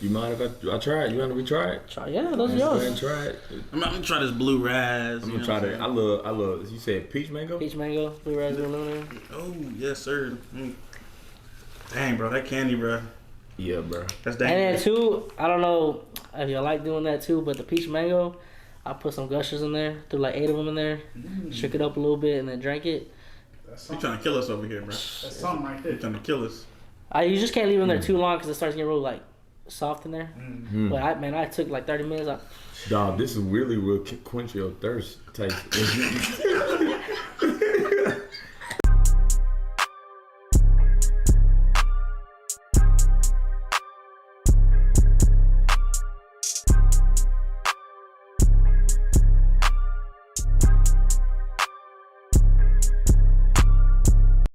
You mind if I try it? You want to try it? Yeah, those are Go ahead yours. and try it. I'm gonna try this blue raz. I'm gonna try that. I love. You said peach mango? Peach mango, blue raspberry lemon. Oh yes, sir. Dang, bro, that candy, bro. Yeah, bro. That's And then dangerous. too, I don't know if you like doing that too, but the peach mango, I put some gushers in there, threw like 8 of them in there, shook it up a little bit, and then drank it. You trying to kill us over here, bro? That's something right there. You trying to kill us? You just can't leave them there too long because it starts getting real like soft in there. Mm. But I took like 30 minutes. Dog, this is really will quench your thirst taste.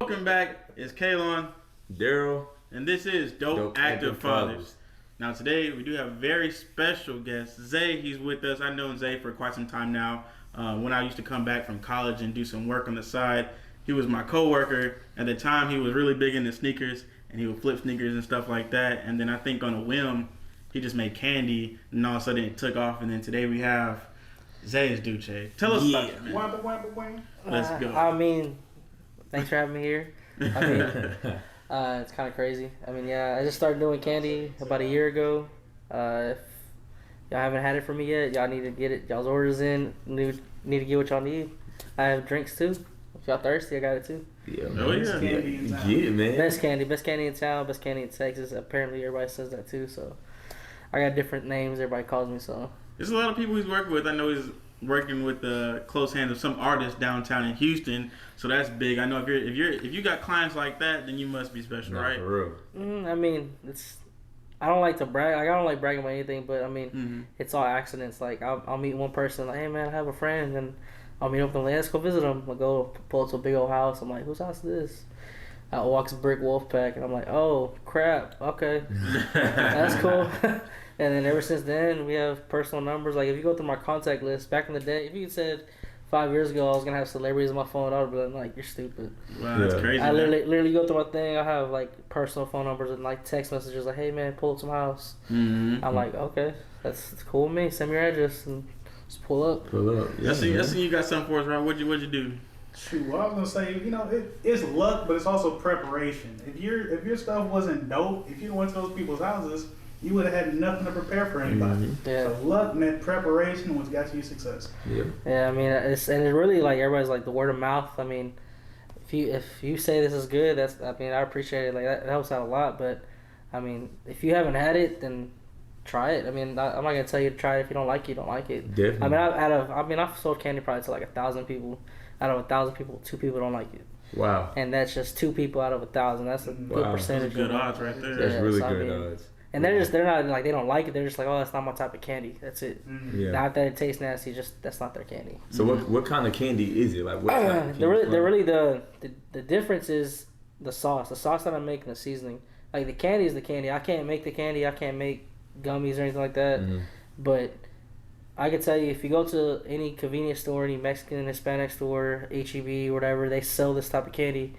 Welcome back. It's Kalon, Daryl, and this is Dope Active Fathers. Now today we do have a very special guest, Zay. He's with us. I've known Zay for quite some time now. When I used to come back from college and do some work on the side, he was my co-worker. At the time, he was really big into sneakers, and he would flip sneakers and stuff like that. And then I think on a whim, he just made candy, and all of a sudden it took off. And then today we have Zay's Duce. Tell us about it, man. Let's go. I mean, thanks for having me here. I mean, it's kind of crazy. I mean, yeah, I just started doing candy about a year ago. If y'all haven't had it from me yet, y'all need to get it. Y'all's orders in. Need to get what y'all need. I have drinks too. If y'all thirsty, I got it too. Yeah, Oh, yeah. Yeah, man. Best candy in town, best candy in Texas. Apparently, everybody says that too. So, I got different names. Everybody calls me so. There's a lot of people he's working with. I know he's working with the close hands of some artists downtown in Houston, so that's big. I know if you got clients like that, then you must be special, Nah, right? for real. I mean, I don't like to brag. Like, I don't like bragging about anything, but I mean, it's all accidents. Like I'll meet one person, like, hey man, I have a friend, and I'll meet up with them. Like, let's go visit them. I'll go pull up to a big old house. I'm like, whose house is this? Out walks a brick wolf pack, and I'm like, oh crap, okay, that's cool. And then ever since then, we have personal numbers. Like if you go through my contact list, back in the day, if you said 5 years ago I was gonna have celebrities on my phone, I would be like, you're stupid. Wow, that's crazy. I man. literally go through my thing. I have like personal phone numbers and like text messages like, hey man, pull up to my house. I'm like, okay, that's cool with me. Send me your address and just pull up. Pull up. Yeah, I see you got something for us, right? What'd you do? Shoot, well, I was gonna say, it's luck, but it's also preparation. If your stuff wasn't dope, if you went to those people's houses, you would have had nothing to prepare for anybody. Yeah. So luck meant preparation, which got you success. Yeah, I mean, it's really like everybody's like the word of mouth. I mean, if you say this is good, I appreciate it. Like that helps out a lot. But I mean, if you haven't had it, then try it. I mean, I'm not gonna tell you to try it. If you don't like it, you don't like it. Definitely. I mean, I've sold candy probably to like 1,000 people. Out of 1,000 people, 2 people don't like it. Wow. And that's just 2 people out of 1,000. That's a good percentage. That's good odds right there. That's really so, good odds. And they're not like, they don't like it. They're just like, oh, that's not my type of candy. That's it. Yeah. Not that it tastes nasty. Just that's not their candy. So what kind of candy is it? Like what kind of the difference is the sauce. The sauce that I make and the seasoning. Like the candy is the candy. I can't make the candy. I can't make gummies or anything like that. But I can tell you, if you go to any convenience store, any Mexican, Hispanic store, HEB, whatever, they sell this type of candy.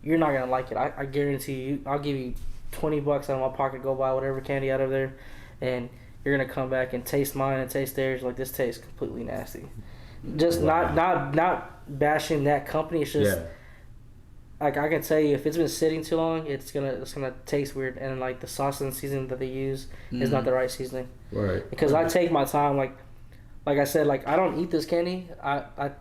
You're not gonna like it. I guarantee you. I'll give you $20 out of my pocket, go buy whatever candy out of there, and you're gonna come back and taste mine and taste theirs. Like, this tastes completely nasty. Just not bashing that company. It's just like, I can tell you, if it's been sitting too long, it's gonna taste weird, and like the sauce and seasoning that they use is not the right seasoning. Right. Because I take my time. Like I said, like I don't eat this candy.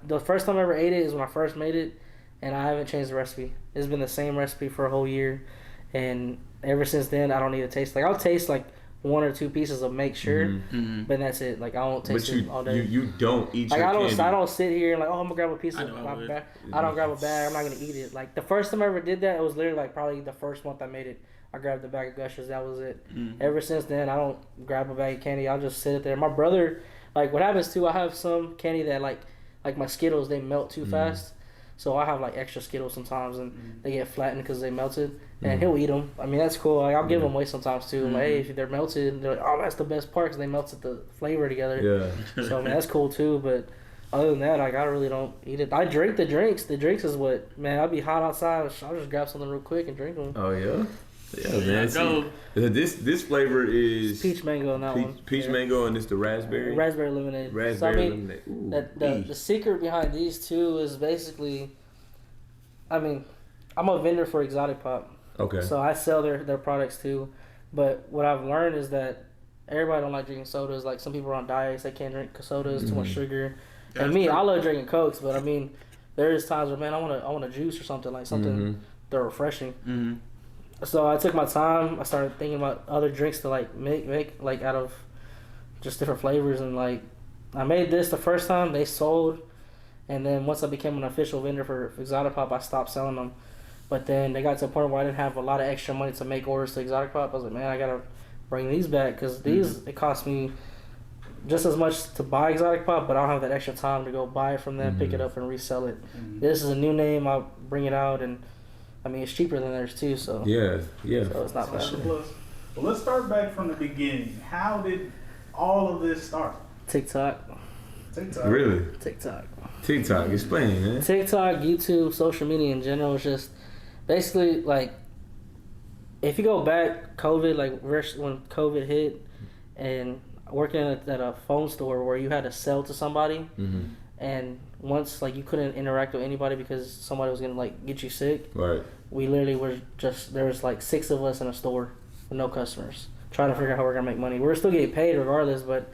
The first time I ever ate it is when I first made it, and I haven't changed the recipe. It's been the same recipe for a whole year, and ever since then I don't need to taste. Like, I'll taste like 1 or 2 pieces of make sure, but that's it. Like, I won't taste it all day. You don't eat like your I candy. don't sit here and like, oh, I'm gonna grab a piece of I my bag. I don't grab a bag. I'm not gonna eat it. Like, the first time I ever did that, it was literally like probably the first month I made it. I grabbed a bag of Gushers. That was it. Ever since then, I don't grab a bag of candy. I'll just sit it there. My brother, like, what happens too, I have some candy that like my Skittles, they melt too fast. So I have like extra Skittles sometimes, and they get flattened because they melted. And he'll eat them. I mean, that's cool. Like, I'll give them away sometimes too. Like, hey, if they're melted, they're like, oh, that's the best part because they melted the flavor together. Yeah. So I mean, that's cool too. But other than that, like, I really don't eat it. I drink the drinks. The drinks is what, man. I'll be hot outside. I'll just grab something real quick and drink them. Oh yeah. Yeah, man. Go. This flavor is peach mango. And that one. Peach mango, and it's the raspberry. Raspberry lemonade. Raspberry lemonade. Ooh, the secret behind these two is basically, I mean, I'm a vendor for Exotic Pop. Okay. So I sell their products too, but what I've learned is that everybody don't like drinking sodas. Like some people are on diets, they can't drink sodas, too much sugar. That's and me, true. I love drinking Cokes, but I mean, there is times where man, I want a juice or something like something that refreshing. Mm-hmm. So I took my time. I started thinking about other drinks to like make like out of just different flavors, and like I made this the first time they sold, and then once I became an official vendor for Exotic Pop, I stopped selling them. But then they got to a point where I didn't have a lot of extra money to make orders to Exotic Pop. I was like, man, I gotta bring these back because these it cost me just as much to buy Exotic Pop, but I don't have that extra time to go buy it from them, pick it up, and resell it. This is a new name. I'll bring it out, and I mean it's cheaper than theirs too. So yeah. so it's not bad. Well, let's start back from the beginning. How did all of this start? TikTok. Really? TikTok. Explain, man. TikTok, YouTube, social media in general is just basically like if you go back, COVID, like when COVID hit, and working at a phone store where you had to sell to somebody, and once like you couldn't interact with anybody because somebody was gonna like get you sick. Right. We literally were just there was like 6 of us in a store with no customers, trying to figure out how we're gonna make money. We were still getting paid regardless, but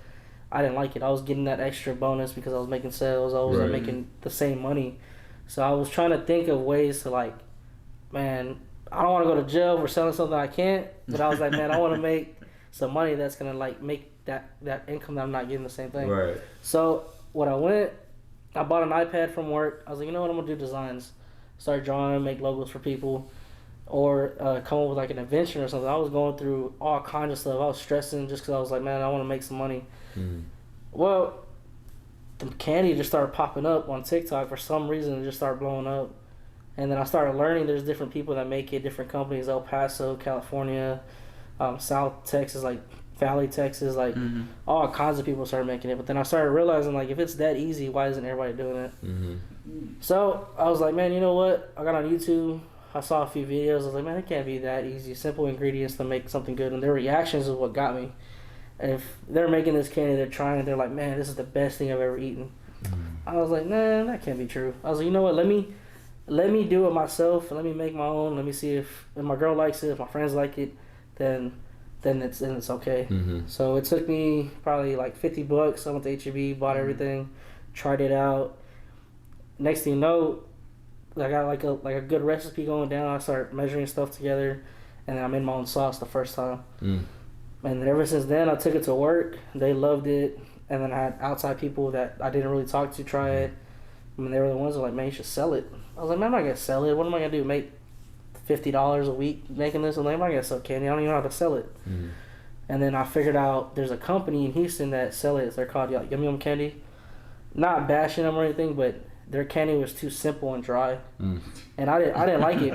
I didn't like it. I was getting that extra bonus because I was making sales. I wasn't making the same money, so I was trying to think of ways to like, man, I don't want to go to jail for selling something I can't, but I was like, man, I want to make some money that's gonna like make that income that I'm not getting the same thing. Right. So I bought an iPad from work. I was like, you know what, I'm gonna do designs, start drawing, make logos for people, or come up with like an invention or something. I was going through all kinds of stuff. I was stressing just because I was like, man, I want to make some money. Well, the candy just started popping up on TikTok for some reason. It just started blowing up. And then I started learning there's different people that make it, different companies, El Paso, California, South Texas, like Valley, Texas, like all kinds of people started making it. But then I started realizing, like, if it's that easy, why isn't everybody doing it? So I was like, man, you know what? I got on YouTube. I saw a few videos. I was like, man, it can't be that easy. Simple ingredients to make something good. And their reactions is what got me. And if they're making this candy, they're like, man, this is the best thing I've ever eaten. I was like, nah, that can't be true. I was like, you know what? Let me do it myself. Let me make my own. Let me see if my girl likes it, if my friends like it, then it's okay. So it took me probably like $50. I went to H-E-B, bought everything, tried it out. Next thing you know, I got like a good recipe going down. I started measuring stuff together, and then I made my own sauce the first time. And ever since then, I took it to work. They loved it. And then I had outside people that I didn't really talk to try it. I mean, they were the ones that were like, man, you should sell it. I was like, man, I'm not going to sell it. What am I going to do? Make $50 a week making this? I'm like, I'm not going to sell candy. I don't even know how to sell it. And then I figured out there's a company in Houston that sell it. They're called Yum Yum Candy. Not bashing them or anything, but their candy was too simple and dry. And I didn't like it.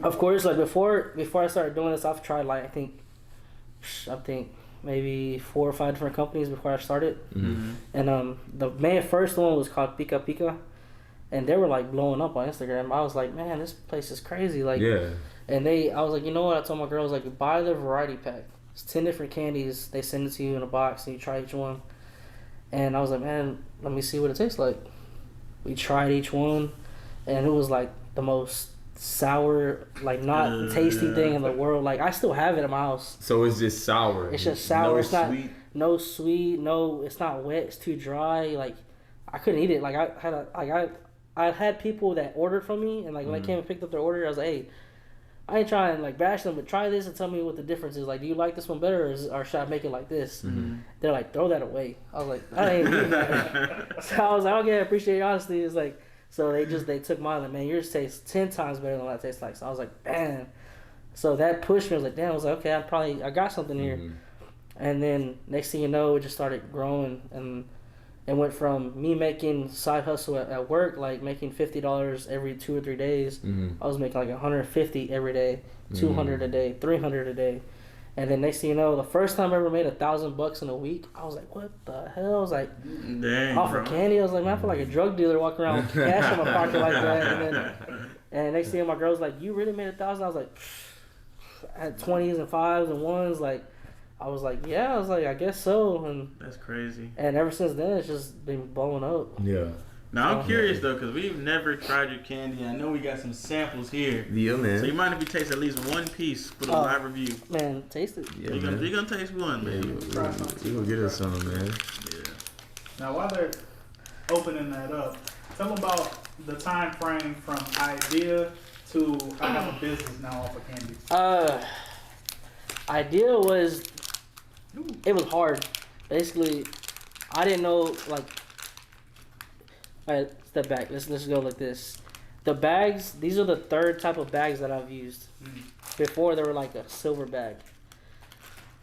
Of course, like before I started doing this, I've tried like I think maybe 4 or 5 different companies before I started. And the first one was called Pika Pika, and they were like blowing up on Instagram. I was like, man, this place is crazy. Like, and I was like, you know what? I told my girls, like, buy the variety pack. It's 10 different candies. They send it to you in a box, and you try each one. And I was like, man, let me see what it tastes like. We tried each one, and it was like the most sour, like not tasty thing in the world. Like I still have it in my house. So it's just sour. It's just sour. No it's not sweet. No sweet. No, it's not wet. It's too dry. Like I couldn't eat it. Like I had people that ordered from me, and like when they came and picked up their order, I was like, hey, I ain't trying to like bash them, but try this and tell me what the difference is. Like, do you like this one better, or should I make it like this? They're like, throw that away. I was like, I ain't doing that. So I was like, okay, I appreciate your honesty. It's like, so they took mine, like, man, yours tastes 10 times better than what I taste like. So I was like, damn. So that pushed me. I was like, damn. I was like, okay, I got something here. And then next thing you know, it just started growing, and it went from me making side hustle at work, like making $50 every 2 or 3 days. I was making like $150 every day, $200 a day, $300 a day. And then next thing you know, the first time I ever made $1,000 in a week, I was like, what the hell? I was like, dang, off of candy. I was like, man, I feel like a drug dealer walking around with cash in my pocket like that. And next thing you know, my girl's like, you really made $1,000? I was like, had 20s and 5s and 1s. Like, I was like, yeah. I was like, I guess so. And That's crazy. And ever since then, it's just been blowing up. Yeah. Now I'm curious though, because we've never tried your candy. I know we got some samples here. Yeah, man. So you mind if you taste at least one piece for the live review? Man, taste it. Yeah, You're gonna taste one, man. We gonna get us some, man. Yeah. Now, while they're opening that up, tell them about the time frame from idea to I have a business now off of candy. Idea was, it was hard. Basically, I didn't know, like, alright, step back. Let's go like this. The bags, these are the third type of bags that I've used. Before they were like a silver bag.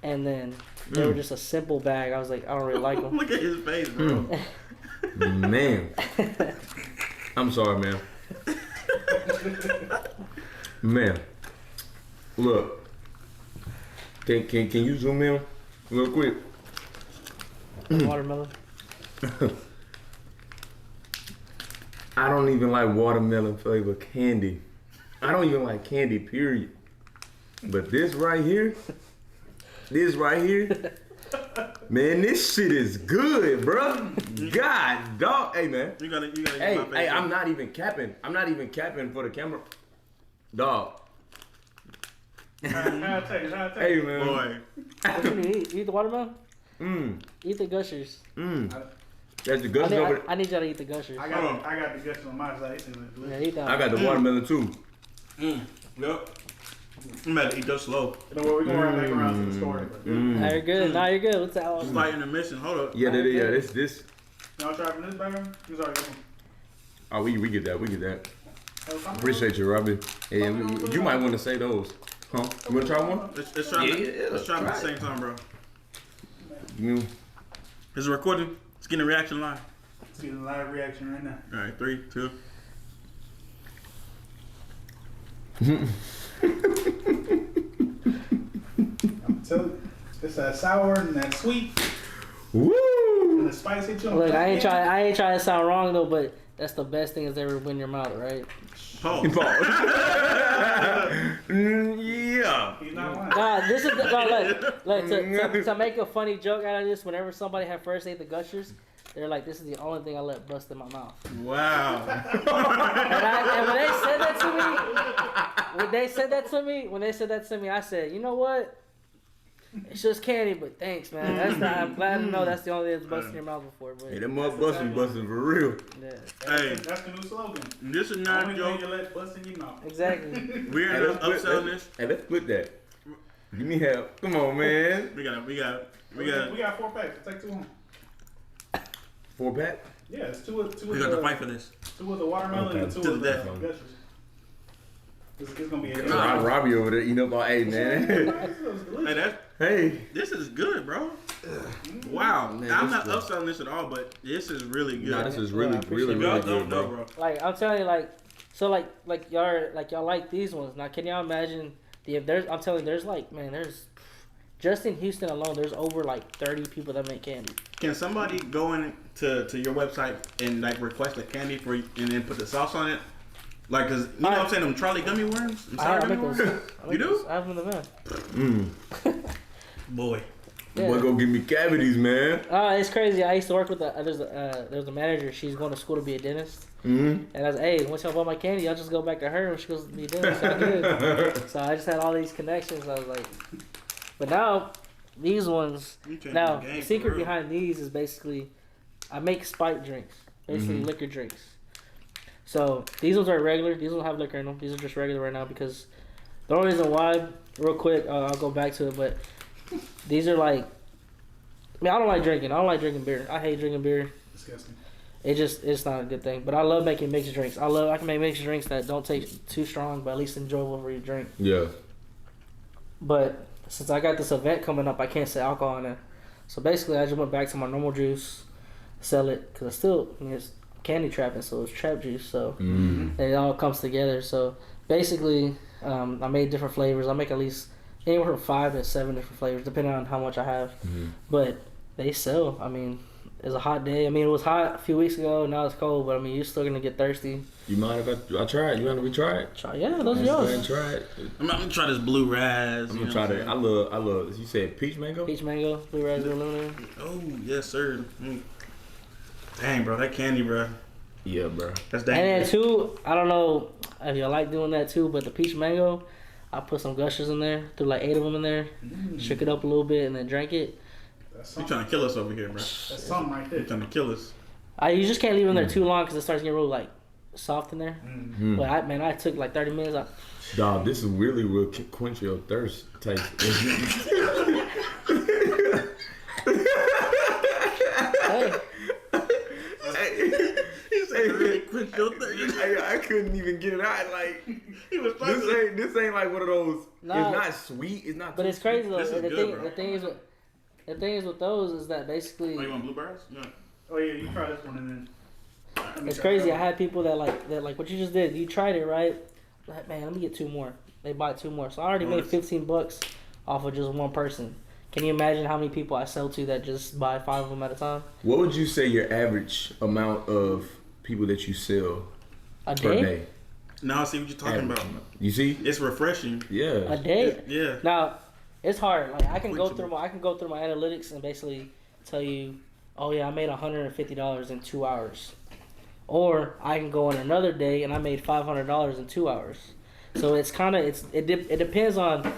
And then they were just a simple bag. I was like, I don't really like them. Look at his face, bro. Man. I'm sorry, man. Man. Look. Can you zoom in real quick? Watermelon. I don't even like watermelon flavor candy. I don't even like candy, period. But this right here, man, this shit is good, bro. God, dog. Hey, man. You gotta Hey, get my face. hey, I'm not even capping. I'm not even capping for the camera. Dog. I'll take it. Hey, man. Boy. What you eat? You eat the watermelon? Mmm. Eat the gushers. Mmm. That's the gushers over there. I need y'all to eat the gushers. I got the guts on my side. Yeah, eat that. I got the watermelon too. Yep. I'm about to eat those slow. We're going right back around to the story. Now you're good. Now you're good. What's that? Slight intermission. Hold up. Yeah, this. Y'all try from this background? Who's already got one? Oh, we get that. We get that. Oh, come on. Appreciate you, Robbie. Hey, you might want to say those. Huh? You want to try one? Let's try let's try them at the same time, bro. Mm. Is it recording? It's getting a reaction live. Let's get a live reaction right now. All right, 3, 2. I'm telling you, it's that sour and that sweet Woo! and the spice hit you on Look, the I ain't trying to sound wrong though, but that's the best thing that's ever been in your mouth, right? Pause. Yeah. He's not lying. Nah, this is to make a funny joke out of this. Whenever somebody had first ate the gushers, they're like, "This is the only thing I let bust in my mouth." Wow. And when they said that to me, I said, "You know what? It's just candy, but thanks, man. I'm glad to know that's the only thing that's busted in your mouth before." But Hey, that mug busting for real. yeah, Hey, That's the new slogan. this is not a Only joke. thing you let bust in your mouth. exactly. We're Hey, just upselling this. Hey, let's split that. Give me half. Come on, man. We got We got 4 packs. Take 2 home. 4-pack? Yeah, it's two of to fight for this. 2 of the watermelon and 2 To of the the death. gushers. It's gonna be a Robbie over there eating up all. Hey, man. Hey. This is good, bro. Wow. Man, I'm this not good. upselling this at all, but this is really good. Nah, this is Yeah, I really, appreciate really, it. really Y'all good, don't know, bro. bro. Like I'm telling you, y'all like these ones. Now, can y'all imagine there's like, man, there's just in Houston alone, there's over like 30 people that make candy. Can somebody go in to your website and like request a candy for you and then put the sauce on it? Like, cause you know what I'm saying, them Charlie gummy worms? Them sour I gummy make worms? those. You do? I have them in the van. Boy. Boy, go give me cavities, man. It's crazy. I used to work with there's a manager. She's going to school to be a dentist. Mm-hmm. And I was, hey, once y'all buy my candy, I'll just go back to her when she goes to be a dentist. So I did. So I just had all these connections. I was like, but now these ones. You changed Now the game the for secret real. behind these is basicly, I make spiked drinks, basically liquor drinks. So these ones are regular. These don't have liquor in them. These are just regular right now because the only reason why, real quick, I'll go back to it, but these are like, I mean, I don't like drinking. I don't like drinking beer. I hate drinking beer. Disgusting. It's not a good thing. But I love making mixed drinks. I can make mixed drinks that don't taste too strong, but at least enjoyable for your drink. Yeah. But since I got this event coming up, I can't say alcohol in it. So basically, I just went back to my normal juice, sell it, because it's candy trapping, so it's trap juice. So it all comes together. So basically, I made different flavors. I make at least anywhere from 5 to 7 different flavors, depending on how much I have. But they sell. I mean, it's a hot day. I mean, it was hot a few weeks ago. Now it's cold, but I mean, you're still gonna get thirsty. You mind if I try it? You want to try it? Yeah, those are Go ahead yours. and try it. I'm gonna try this blue raz. I'm gonna try that. I love. You said peach mango? Peach mango, blue raspberry lemonade. Oh yes, sir. Dang, bro, that candy, bro. Yeah, bro. That's And then dangerous. too, I don't know if you like doing that too, but the peach mango, I put some gushers in there, threw like 8 of them in there, shook it up a little bit, and then drank it. You trying to kill us over here, bro? That's something right there. You trying to kill us? You just can't leave them there too long because it starts getting real like soft in there. Mm. But I took like 30 minutes. Dog, this is really will quench your thirst taste. Hey, He said, really quench your thirst. I couldn't even get it out. Like He was this ain't like one of those. Nah. It's not sweet. It's not. but too it's crazy though. This is The good, thing, bro. the thing is with those is that basically Oh, you want blueberries? Yeah. Oh yeah, you try this one and then. it's crazy. I had people that like what you just did. You tried it, right? Like, man, let me get 2 more. They buy 2 more, so I already made $15 off of just one person. Can you imagine how many people I sell to that just buy 5 of them at a time? What would you say your average amount of people that you sell A per day? day? Now I see what you're talking Average about. amount. You see? It's refreshing. Yeah. A day? Yeah. Now, it's hard. Like I can go Quenchable. through my analytics and basically tell you, oh yeah, I made $150 in 2 hours, or I can go on another day and I made $500 in 2 hours. So it's kind of it depends on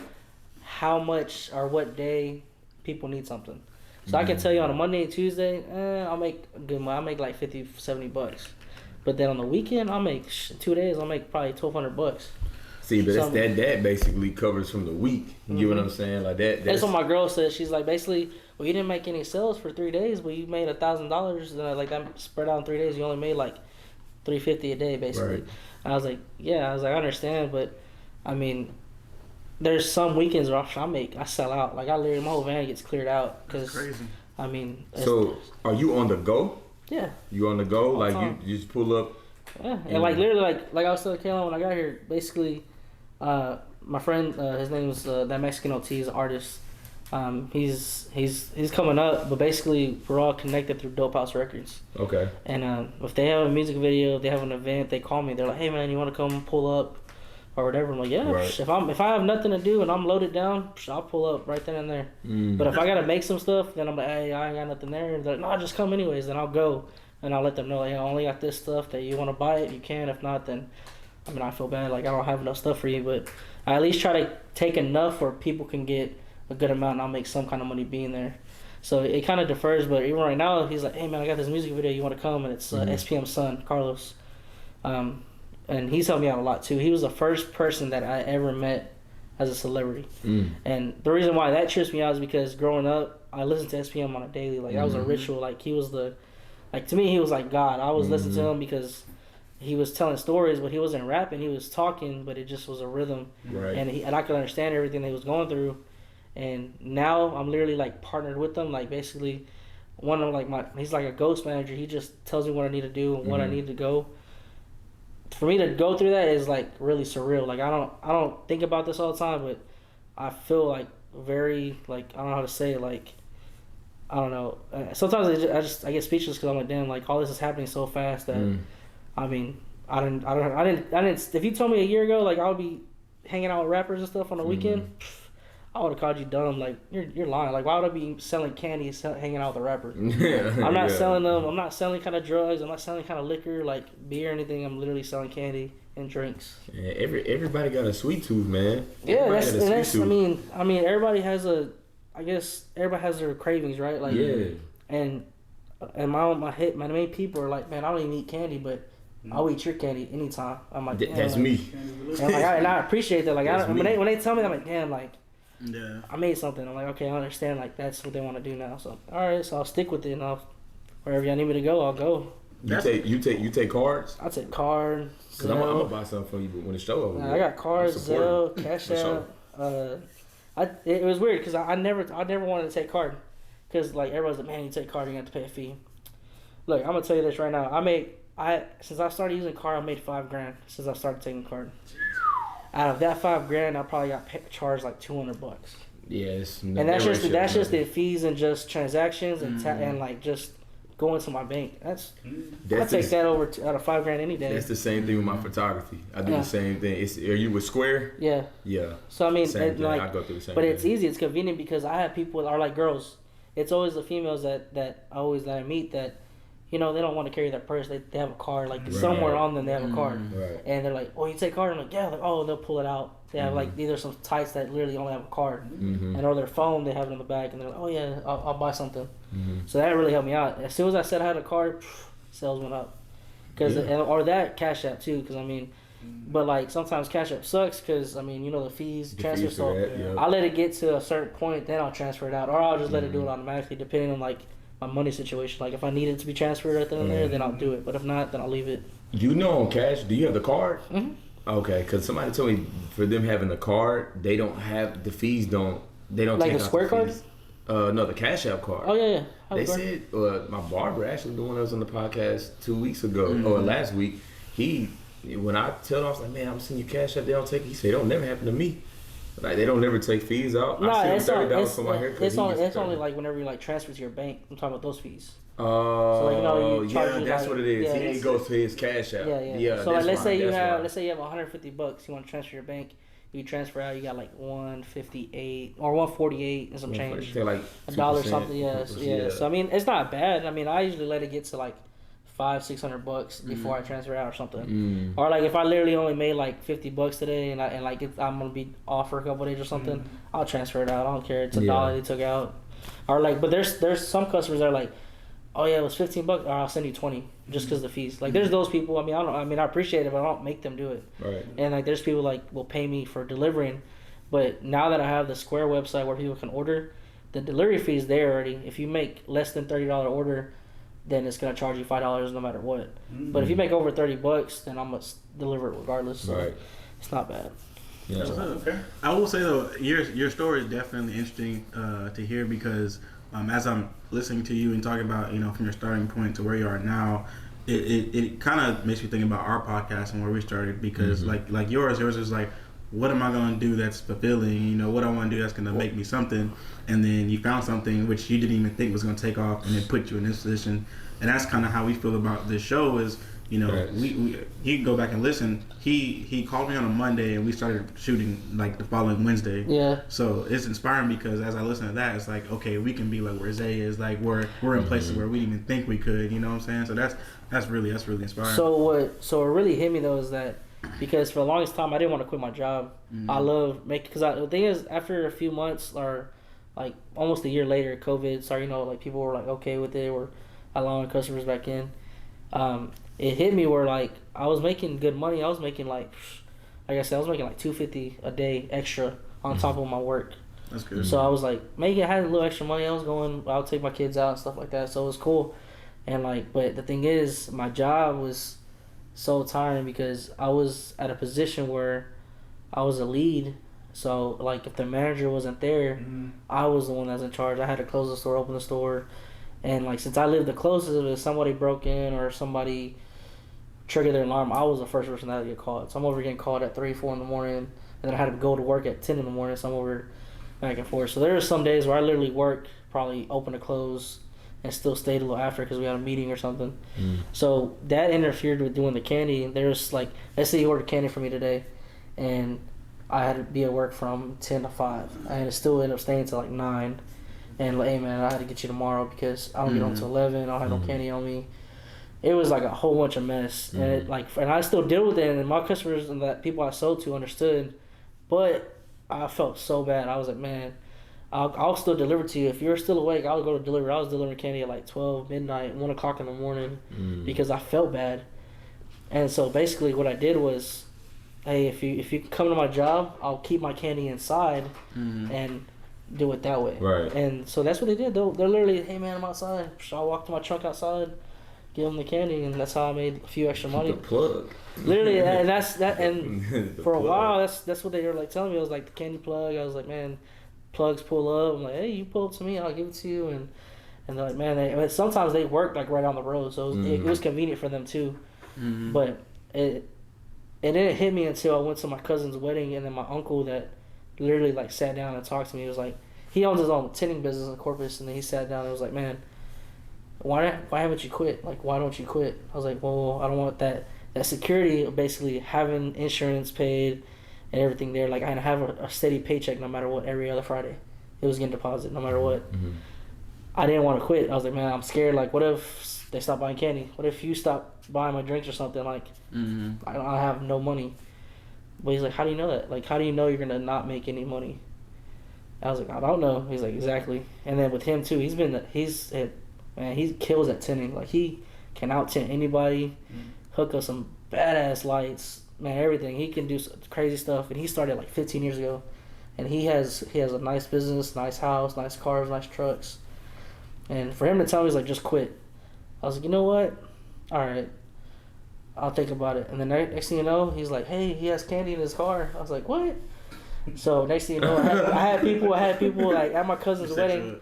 how much or what day people need something. So I can tell you on a Monday and Tuesday, I'll make a good money. I'll make like $50-$70. But then on the weekend, I'll make 2 days. I'll make probably $1,200. See, but Some- that basically covers from the week. You get what I'm saying? Like that. That's what my girl said. She's like, basically, well, you didn't make any sales for 3 days, but you made $1,000. Like that spread out in 3 days, you only made like $350 a day, basically. Right. I was like, yeah. I was like, I understand, but I mean, there's some weekends where I sell out. Like I literally, my whole van gets cleared out That's because crazy. I mean. So, are you on the go? Yeah. You on the go? All Like the time. you just pull up. Yeah, and like literally, like I was telling Kayla when I got here, basically, my friend, his name was that Mexican OT, he's an artist. He's coming up, but basically we're all connected through Dope House Records. Okay. And if they have a music video, if they have an event, they call me. They're like, "Hey man, you want to come pull up, or whatever?" I'm like, "Yeah." Right. If I have nothing to do and I'm loaded down, I'll pull up right then and there. But if I gotta make some stuff, then I'm like, "Hey, I ain't got nothing there." And they're like, "No, just come anyways." Then I'll go and I'll let them know, like, "Hey, I only got this stuff. That you want to buy it, you can. If not, then I mean, I feel bad. Like I don't have enough stuff for you, but I at least try to take enough where people can get a good amount and I'll make some kind of money being there." So it kind of differs, but even right now, he's like, "Hey man, I got this music video. You want to come?" And it's SPM's son, Carlos. And he's helped me out a lot too. He was the first person that I ever met as a celebrity. And the reason why that trips me out is because growing up, I listened to SPM on a daily. Like that was a ritual. Like he was to me, he was like God. I was listening to him because he was telling stories, but he wasn't rapping. He was talking, but it just was a rhythm. Right. And I could understand everything that he was going through. And now I'm literally like partnered with him. Like basically, one of he's like a ghost manager. He just tells me what I need to do and what I need to go. For me to go through that is like really surreal. Like I don't think about this all the time, but I feel like very like I don't know how to say it. Like I don't know. Sometimes I get speechless because I'm like, damn, like all this is happening so fast that I mean I didn't. If you told me a year ago like I would be hanging out with rappers and stuff on the weekend, I would have called you dumb. Like you're lying. Like why would I be selling candy, hanging out with a rapper? I'm not selling them. I'm not selling kind of drugs. I'm not selling kind of liquor like beer or anything. I'm literally selling candy and drinks. Yeah, everybody got a sweet tooth, man. Yeah, Everybody that's got a sweet tooth. I mean everybody has I guess everybody has their cravings, right? Like and my main people are like, man, I don't even eat candy, but I'll eat your candy anytime. I'm like, damn, That's like, me. And I appreciate that. Like when they tell me, I'm like, damn, like. Yeah. I made something. I'm like, okay, I understand. Like that's what they want to do now. So all right, so I'll stick with it, and wherever y'all need me to go, I'll go. You take cards? I take card. Cause I'm gonna buy something for you, but when the show over, I got cards, Zelle, Cash App. It was weird because I never wanted to take card, because like everybody's like, man, you take card, you have to pay a fee. Look, I'm gonna tell you this right now. Since I started using card, I made $5,000 since I started taking card. Out of that $5,000, I probably got charged like $200. Yes, and that's just the fees and just transactions and like just go into my bank. I That's take that over out of $5,000 any day. That's the same thing with my photography. I do the same thing. Are you with Square? Yeah. Yeah. So I mean, same thing. like, I go through the same but thing. it's easy. It's convenient because I have people that are like girls. It's always the females that I meet that, you know, they don't want to carry their purse. They have a card, like somewhere on them they have a card, and they're like, "Oh, you take card?" I'm like, "Yeah." Like, oh, they'll pull it out. They have like either some tights that literally only have a card, and or their phone they have it in the back, and they're like, "Oh yeah, I'll buy something." So that really helped me out. As soon as I said I had a card, sales went up, or that Cash App too, because I mean. But like sometimes Cash App sucks because I mean you know the fees transfer, so I let it get to a certain point, then I'll transfer it out, or I'll just let it do it automatically depending on like my money situation. Like if I need it to be transferred right then and there, then I'll do it. But if not, then I'll leave it. You know, on Cash, do you have the card? Okay, because somebody told me for them having the card, they don't have the fees. They don't like take the out Square the card. fees. No, the Cash App card. Oh yeah. They said my barber actually the one that was on the podcast 2 weeks ago or last week. When I tell them, I was like, man, I'm sending you Cash App, they don't take it. He said, it don't never happen to me. Like, they don't never take fees out. No, I send $30 for my haircut. It's only like whenever you like transfer to your bank. I'm talking about those fees. Oh, so, like, you know, yeah, that's like, what it is. Yeah, He goes to his Cash App. Yeah. So like, let's say you have $150. You want to transfer your bank. You transfer out. You got like $158 or $148 and some change. Like $1 something. Yeah. So I mean, it's not bad. I mean, I usually let it get to like $500-$600 before I transfer out or something. Or like if I literally only made like $50 today and I'm gonna be off for a couple of days or something, I'll transfer it out. I don't care. It's $1 they took out. Or like, but there's some customers that are like, oh yeah, it was $15, or I'll send you 20 just because of the fees. Like there's those people. I mean, I appreciate it, but I don't make them do it. Right. And like there's people like will pay me for delivering, but now that I have the Square website where people can order, the delivery fee is there already. If you make less than $30 order, then it's gonna charge you $5 no matter what. But if you make over $30, then I'm gonna deliver it regardless. So it's not bad. Yeah. Okay. I will say though, your story is definitely interesting to hear because as I'm listening to you and talking about from your starting point to where you are now, it kind of makes me think about our podcast and where we started because like yours is like, what am I going to do that's fulfilling? What I want to do that's going to make me something. And then you found something which you didn't even think was going to take off and it put you in this position. And that's kind of how we feel about this show is, we you can go back and listen. He called me on a Monday and we started shooting like the following Wednesday. Yeah. So it's inspiring because as I listen to that, it's like, okay, we can be like where Zay is. Like we're in places where we didn't even think we could. You know what I'm saying? So that's really inspiring. So what really hit me though is that, because for the longest time I didn't want to quit my job. I love making, because the thing is, after a few months or like almost a year later, COVID started, like people were like okay with it, or allowing customers back in. It hit me where like I was making good money. I was making like I said, I was making like $250 a day extra on top of my work. That's good. So I was like I had a little extra money. I would take my kids out and stuff like that. So it was cool. And like, but the thing is, my job was so tiring because I was at a position where I was a lead. So like if the manager wasn't there, I was the one that's in charge. I had to close the store, open the store. And like since I lived the closest, if somebody broke in or somebody triggered their alarm, I was the first person that had to get called. So I'm over getting called at 3-4 in the morning, and then I had to go to work at 10 in the morning. So I'm over back and forth. So there are some days where I literally work, probably open to close, and still stayed a little after because we had a meeting or something. So that interfered with doing the candy. And there's like, let's say you ordered candy for me today, and I had to be at work from 10 to 5. I had to still end up staying till like 9. And like, hey man, I had to get you tomorrow because I don't get home till 11. I don't have no candy on me. It was like a whole bunch of mess, and and I still deal with it. And my customers and that people I sold to understood, but I felt so bad. I was like, man, I'll still deliver to you if you're still awake. I'll go to deliver. I was delivering candy at like 12 midnight, 1 o'clock in the morning, because I felt bad. And so basically, what I did was, hey, if you come to my job, I'll keep my candy inside, and do it that way. Right. And so that's what they did. They're literally, hey man, I'm outside. So I walked to my trunk outside, give them the candy, and that's how I made a few extra money. The plug. Literally, and that's that. And for a plug. while, that's what they were like telling me. I was like the candy plug. I was like, man, plugs pull up. I'm like, hey, you pull up to me, I'll give it to you. And they're like, man, sometimes they work like right on the road, so it was convenient for them too. But it didn't hit me until I went to my cousin's wedding, and then my uncle that literally like sat down and talked to me. He was like, he owns his own tinning business in Corpus, and then he sat down and was like, man, why haven't you quit? Like, why don't you quit? I was like, well, I don't want that security of basically having insurance paid and everything there. Like, I have a steady paycheck no matter what every other Friday. It was getting deposited no matter what. Mm-hmm. I didn't want to quit. I was like, man, I'm scared. Like, what if they stop buying candy? What if you stop buying my drinks or something? Like, I have no money. But he's like, how do you know that? Like, how do you know you're going to not make any money? I was like, I don't know. He's like, exactly. And then with him, too, he kills at tinting. Like, he can out-tint anybody, hook up some badass lights, man, everything. He can do crazy stuff. And he started like 15 years ago. And he has a nice business, nice house, nice cars, nice trucks. And for him to tell me, he's like, just quit. I was like, you know what? All right. I'll think about it. And then next thing you know, he's like, hey, he has candy in his car. I was like, what? So next thing you know, I had people like at my cousin's wedding.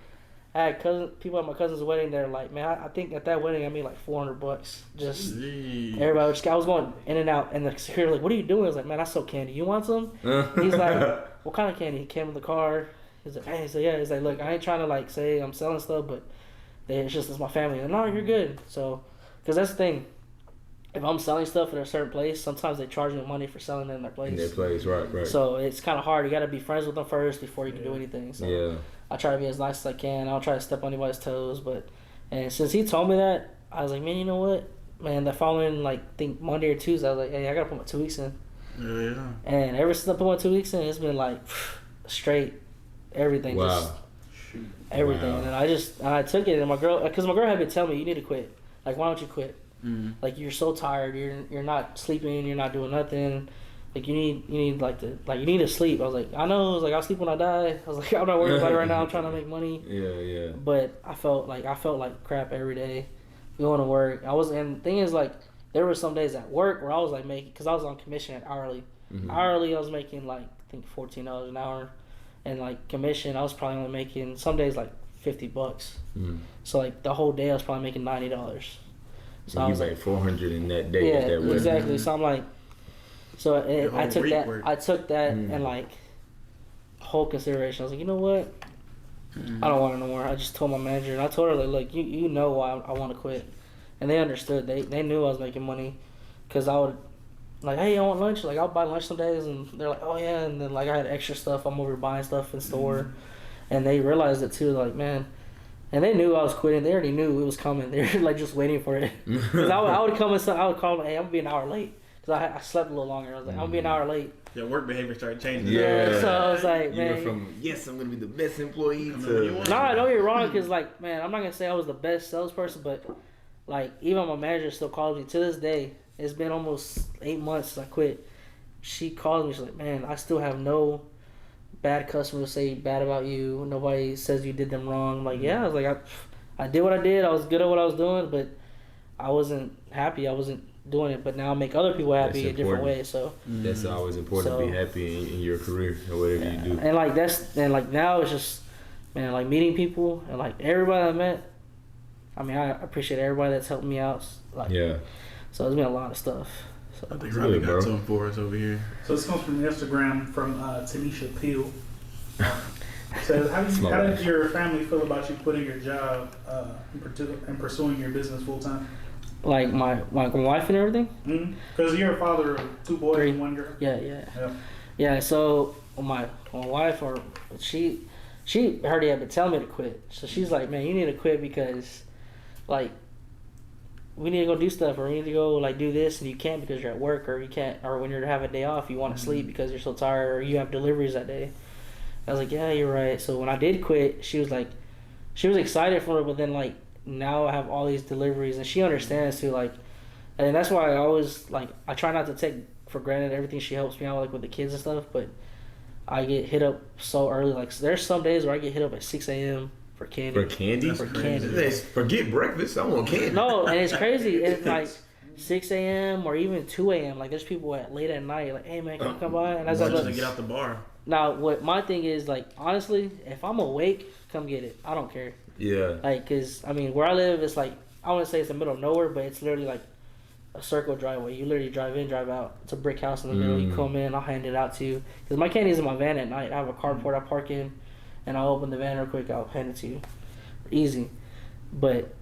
I had people at my cousin's wedding. They're like, man, I think at that wedding I made like $400. Just everybody. I was going in and out, and the security like, what are you doing? I was like, man, I sell candy. You want some? He's like, what kind of candy? He came in the car. He's like, hey, so yeah. He's like, look, I ain't trying to like say I'm selling stuff, but it's my family. And no, you're good. So, because that's the thing. If I'm selling stuff at a certain place, sometimes they charge me money for selling it in their place. In their place, right. So it's kind of hard. You got to be friends with them first before you can do anything. So I try to be as nice as I can. I don't try to step on anybody's toes. And since he told me that, I was like, man, you know what? Man, the following, like, I think Monday or Tuesday, I was like, hey, I got to put my 2 weeks in. Yeah. And ever since I put my 2 weeks in, it's been like straight everything. Wow. Just everything. Wow. And I took it. And my girl had been telling me, you need to quit. Like, why don't you quit? Mm-hmm. Like, you're so tired. You're not sleeping. You're not doing nothing. Like, you need you need to sleep. I was like, I know. I was like, I'll sleep when I die. I was like, I'm not worried about it right now. I'm trying to make money. Yeah. But I felt like crap every day going to work. And the thing is, like, there were some days at work where I was like making, because I was on commission at hourly. Mm-hmm. Hourly, I was making like, I think $14 an hour. And like commission, I was probably only making some days like $50. Mm-hmm. So like the whole day I was probably making $90. So I was like 400 in that day. Yeah, that exactly. So I'm like, I took that and like whole consideration. I was like, you know what? I don't want it no more. I just told my manager, and I told her like, look, you know why I want to quit, and they understood. They knew I was making money, because I would like, hey, I want lunch. Like, I'll buy lunch some days, and they're like, oh yeah, and then like I had extra stuff. I'm over buying stuff in store, and they realized it too. Like, man. And they knew I was quitting. They already knew it was coming. They were like just waiting for it. Because I would come and I would call them, hey, I'm going to be an hour late. Because I slept a little longer. I was like, I'm going to be an hour late. Your work behavior started changing. Yeah. So I was like, man. You were from, yes, I'm going to be the best employee to... No, don't get me wrong. Because, like, man, I'm not going to say I was the best salesperson. But, like, even my manager still calls me to this day. It's been almost 8 months since I quit. She calls me. She's like, man, I still have no... bad customers say bad about you. Nobody says you did them wrong. I'm like, yeah. I was like, I did what I did. I was good at what I was doing, but I wasn't happy. I wasn't doing it. But now I make other people happy a different way. So that's always important to be happy in your career or whatever you do. And like now it's just, man, like meeting people and like everybody I met. I mean, I appreciate everybody that's helped me out. Like, so it's been a lot of stuff. So I think Robbie got something for us over here. So this comes from Instagram from Tanisha Peel. Says, how did your family feel about you quitting your job and pursuing your business full time? Like my wife and everything? Because you're a father of 2 boys and 1 girl. Yeah. So my wife, or she already had been telling me to quit. So she's like, man, you need to quit because, like, we need to go do stuff, or we need to go like do this, and you can't because you're at work, or you can't, or when you're having a day off, you want to sleep because you're so tired, or you have deliveries that day. I was like, yeah, you're right. So when I did quit, she was excited for it, but then like now I have all these deliveries, and she understands too, like, and that's why I always like, I try not to take for granted everything she helps me out like with the kids and stuff, but I get hit up so early. Like, there's some days where I get hit up at 6 a.m. for candy. For candy? Forget breakfast. I want candy. No, and it's crazy. It's like 6 a.m. or even 2 a.m. Like, there's people late at night like, hey man, can you come by? And I was like, get out the bar. Now, what my thing is, like, honestly, if I'm awake, come get it. I don't care. Yeah. Like, because, I mean, where I live, it's like, I wouldn't say it's the middle of nowhere, but it's literally like a circle driveway. You literally drive in, drive out. It's a brick house in the middle. You come in, I'll hand it out to you. Because my candy's in my van at night. I have a carport I park in, and I'll open the van real quick. I'll hand it to you. Easy. But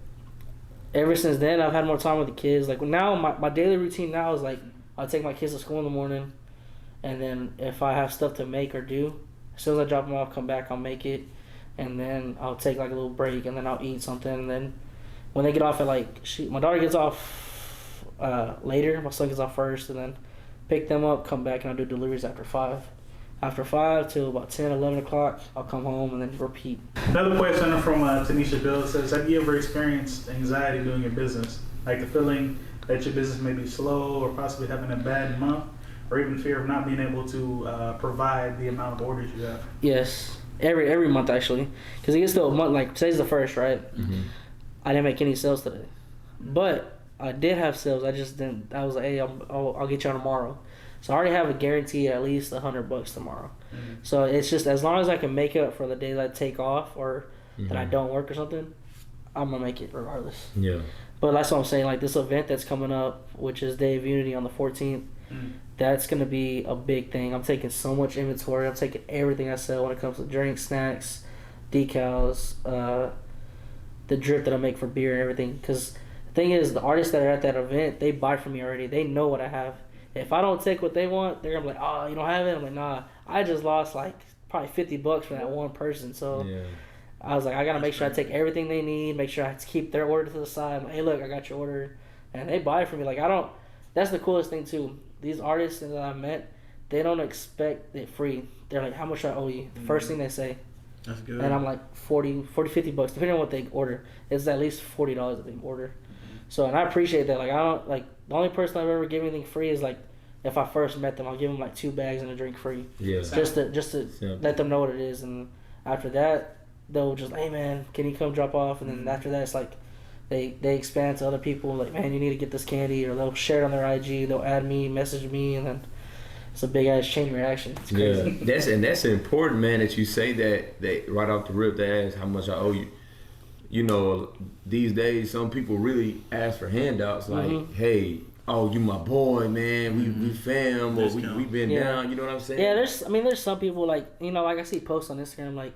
ever since then, I've had more time with the kids. Like now, my daily routine now is like I'll take my kids to school in the morning, and then if I have stuff to make or do, as soon as I drop them off, come back, I'll make it, and then I'll take like a little break, and then I'll eat something, and then when they get off at like my daughter gets off later, my son gets off first, and then pick them up, come back, and I'll do deliveries after 5. After 5 till about 10, 11 o'clock, I'll come home and then repeat. Another question from Tanisha Bill says, have you ever experienced anxiety doing your business? Like the feeling that your business may be slow or possibly having a bad month, or even fear of not being able to provide the amount of orders you have? Yes, every month actually. Because it gets to a month, like today's the 1st, right? I didn't make any sales today. But I did have sales, I just didn't. I was like, hey, I'll get you on tomorrow. So I already have a guarantee at least $100 tomorrow. So it's just as long as I can make it up for the days I take off or that I don't work or something, I'm gonna make it regardless. Yeah. But that's what I'm saying. Like this event that's coming up, which is Day of Unity on the 14th, that's gonna be a big thing. I'm taking so much inventory. I'm taking everything I sell when it comes to drinks, snacks, decals, the drip that I make for beer and everything. Because the thing is, the artists that are at that event, they buy from me already. They know what I have. If I don't take what they want, they're gonna be like, oh, you don't have it? I'm like, nah. I just lost like probably $50 for that one person. So I was like, I gotta make sure I take everything they need, make sure I keep their order to the side. Like, hey, look, I got your order. And they buy it from me. Like, that's the coolest thing too. These artists that I met, they don't expect it free. They're like, how much do I owe you? The first thing they say. That's good. And I'm like, $40, $50, depending on what they order. It's at least $40 that they order. So, and I appreciate that. Like, I don't, like, the only person I've ever given anything free is like, if I first met them, I'll give them like 2 bags and a drink free. Yeah. Just to let them know what it is. And after that, they'll just, hey man, can you come drop off? And then after that, it's like they expand to other people. Like, man, you need to get this candy, or they'll share it on their IG. They'll add me, message me, and then it's a big ass chain reaction. It's crazy. Yeah, that's important, man. That you say that right off the rip. They ask how much I owe you. You know, these days some people really ask for handouts. Like, hey. Oh, you my boy, man. We fam, or we been down. You know what I'm saying? Yeah, there's some people like, you know, like I see posts on Instagram like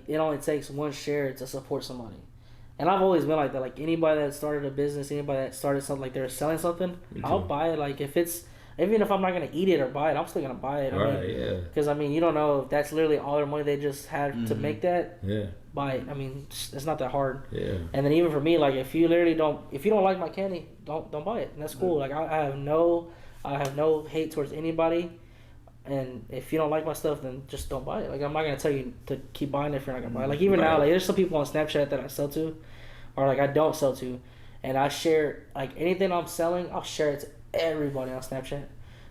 it only takes one share to support somebody, and I've always been like that. Like anybody that started a business, anybody that started something, like they're selling something, I'll buy it. Like even if I'm not gonna eat it or buy it, I'm still gonna buy it. Because you don't know if that's literally all their money they just had to make that. Yeah. Buy it. It's not that hard. Yeah. And then even for me, like if you don't like my candy, don't buy it. And that's cool. Like I have no hate towards anybody. And if you don't like my stuff, then just don't buy it. Like I'm not gonna tell you to keep buying it if you're not gonna buy it. Like even now, like there's some people on Snapchat that I sell to, or like I don't sell to, and I share like anything I'm selling, I'll share it to everybody on Snapchat.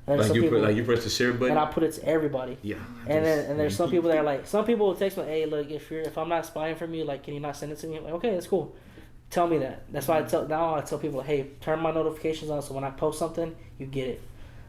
Like you press the share button, and I put it to everybody. Yeah. And there's some people that are like, some people will text me, hey, look, if I'm not buying from you, like, can you not send it to me? I'm like, okay, that's cool. Tell me that. That's why I tell people, hey, turn my notifications on so when I post something, you get it.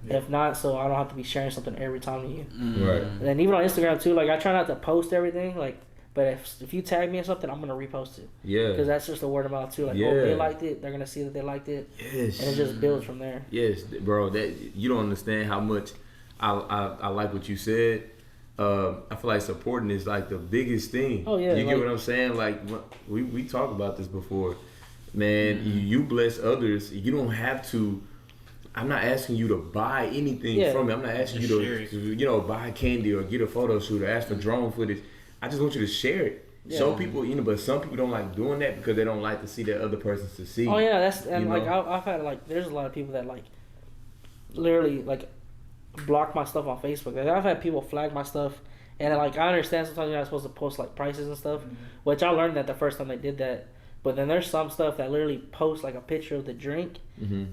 Yeah. If not, so I don't have to be sharing something every time to you. Right. And even on Instagram too, like I try not to post everything, like. But if you tag me in something, I'm gonna repost it. Yeah. Because that's just a word of mouth too. Like, oh, they liked it. They're gonna see that they liked it. Yes. And it just builds from there. Yes, bro. That you don't understand how much I like what you said. I feel like supporting is like the biggest thing. Oh yeah. You get what I'm saying? Like we talked about this before, man. You bless others. You don't have to. I'm not asking you to buy anything from me. I'm not asking you to buy candy or get a photo shoot or ask for drone footage. I just want you to share it. Yeah. Show people, but some people don't like doing that because they don't like to see that other person succeed. Oh yeah, I've had like there's a lot of people that like literally like block my stuff on Facebook. Like, I've had people flag my stuff, and like I understand sometimes you're not supposed to post like prices and stuff, which I learned that the first time they did that. But then there's some stuff that literally posts like a picture of the drink,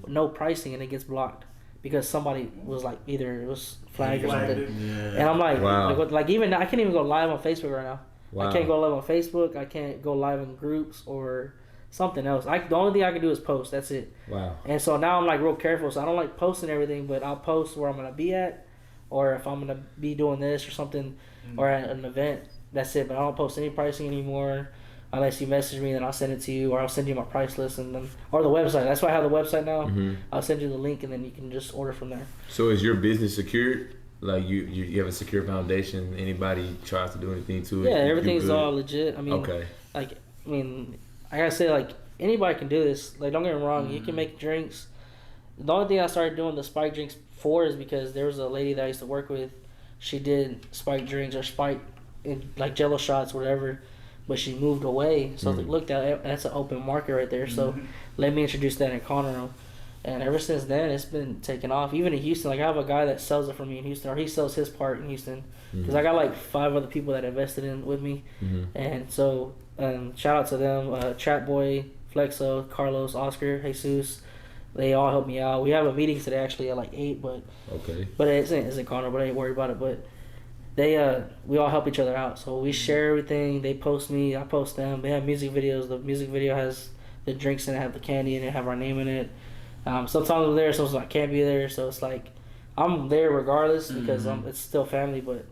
no pricing, and it gets blocked. Because somebody was like, either it was flagged or something. Yeah. And I'm like, wow. like even I can't even go live on Facebook right now. Wow. I can't go live on Facebook. I can't go live in groups or something else. The only thing I can do is post. That's it. Wow. And so now I'm like real careful. So I don't like posting everything, but I'll post where I'm going to be at, or if I'm going to be doing this or something, or at an event. That's it. But I don't post any pricing anymore. Unless you message me, then I'll send it to you, or I'll send you my price list, and then or the website. That's why I have the website now. I'll send you the link, and then you can just order from there. So is your business secured? Like you have a secure foundation? Anybody tries to do anything to it? Yeah, everything's all legit. I gotta say, like anybody can do this. Like, don't get me wrong, you can make drinks. The only thing I started doing the spike drinks for is because there was a lady that I used to work with. She did spike drinks or spike, like Jello shots, whatever. But she moved away. So I was like, look, that's an open market right there. So let me introduce that in Conroe. And ever since then, it's been taking off. Even in Houston, like I have a guy that sells it for me in Houston, or he sells his part in Houston. Because I got like 5 other people that invested in with me. And so shout out to them, Trap Boy, Flexo, Carlos, Oscar, Jesus. They all help me out. We have a meeting today actually at like 8, but it's in Conroe, but I ain't worried about it. But we all help each other out. So we share everything. They post me, I post them. They have music videos. The music video has the drinks in it, have the candy in it, have our name in it. Sometimes I'm there, sometimes I can't be there. So it's like I'm there regardless because it's still family, but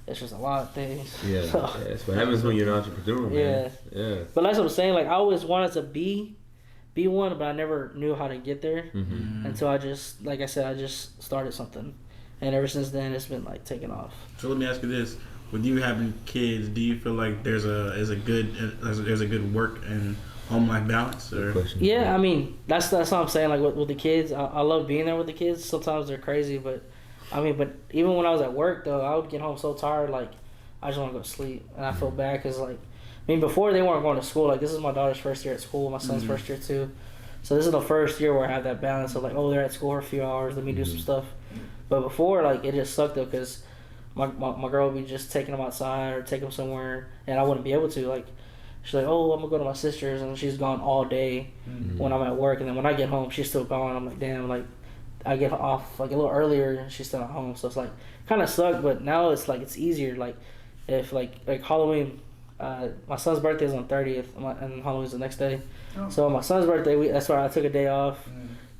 it's just a lot of things. Yeah, so, that's what happens when you're an entrepreneur, man. Yeah. But that's what I'm saying. Like I always wanted to be one, but I never knew how to get there until I just, like I said, I just started something. And ever since then, it's been like taking off. So let me ask you this: with you having kids, do you feel like there's a good work and home life balance? Or? Yeah, I mean that's what I'm saying. Like with the kids, I love being there with the kids. Sometimes they're crazy, but even when I was at work though, I would get home so tired, like I just want to go to sleep, and I feel bad because like before they weren't going to school. Like this is my daughter's first year at school, my son's first year too. So this is the first year where I have that balance of like, oh, they're at school for a few hours, let me do some stuff. But before, like, it just sucked though, because my girl would be just taking them outside or taking them somewhere, and I wouldn't be able to. Like, she's like, oh, I'm going to go to my sister's, and she's gone all day when I'm at work. And then when I get home, she's still gone. I'm like, damn, like, I get off, like, a little earlier, and she's still at home. So it's, like, kind of sucked, but now it's, like, it's easier. Like, if, like Halloween, my son's birthday is on 30th, and Halloween's the next day. Oh. So on my son's birthday, that's why I took a day off.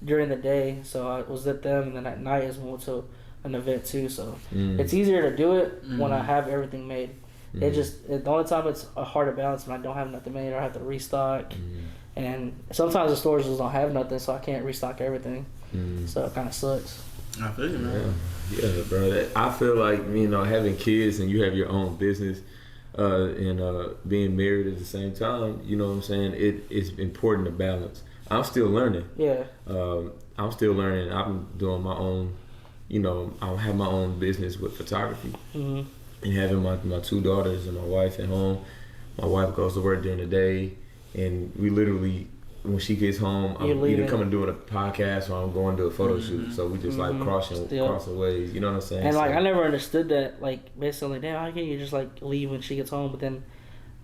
During the day, so I was with them, and then at night is when we went to an event too. So it's easier to do it when I have everything made. The only time it's a harder balance when I don't have nothing made, or I have to restock. And sometimes the stores just don't have nothing, so I can't restock everything. So it kind of sucks. I feel you, man. Yeah, bro. I feel like having kids and you have your own business. And being married at the same time, you know what I'm saying? It's important to balance. I'm still learning. Yeah. I'm still learning. I'm doing my own, I have my own business with photography. And having my 2 daughters and my wife at home. My wife goes to work during the day, and we literally, when she gets home, I'm either coming doing a podcast or I'm going to a photo shoot. So we just like crossing ways. You know what I'm saying? And like I never understood that. Like basically, damn, how can you just like leave when she gets home? But then,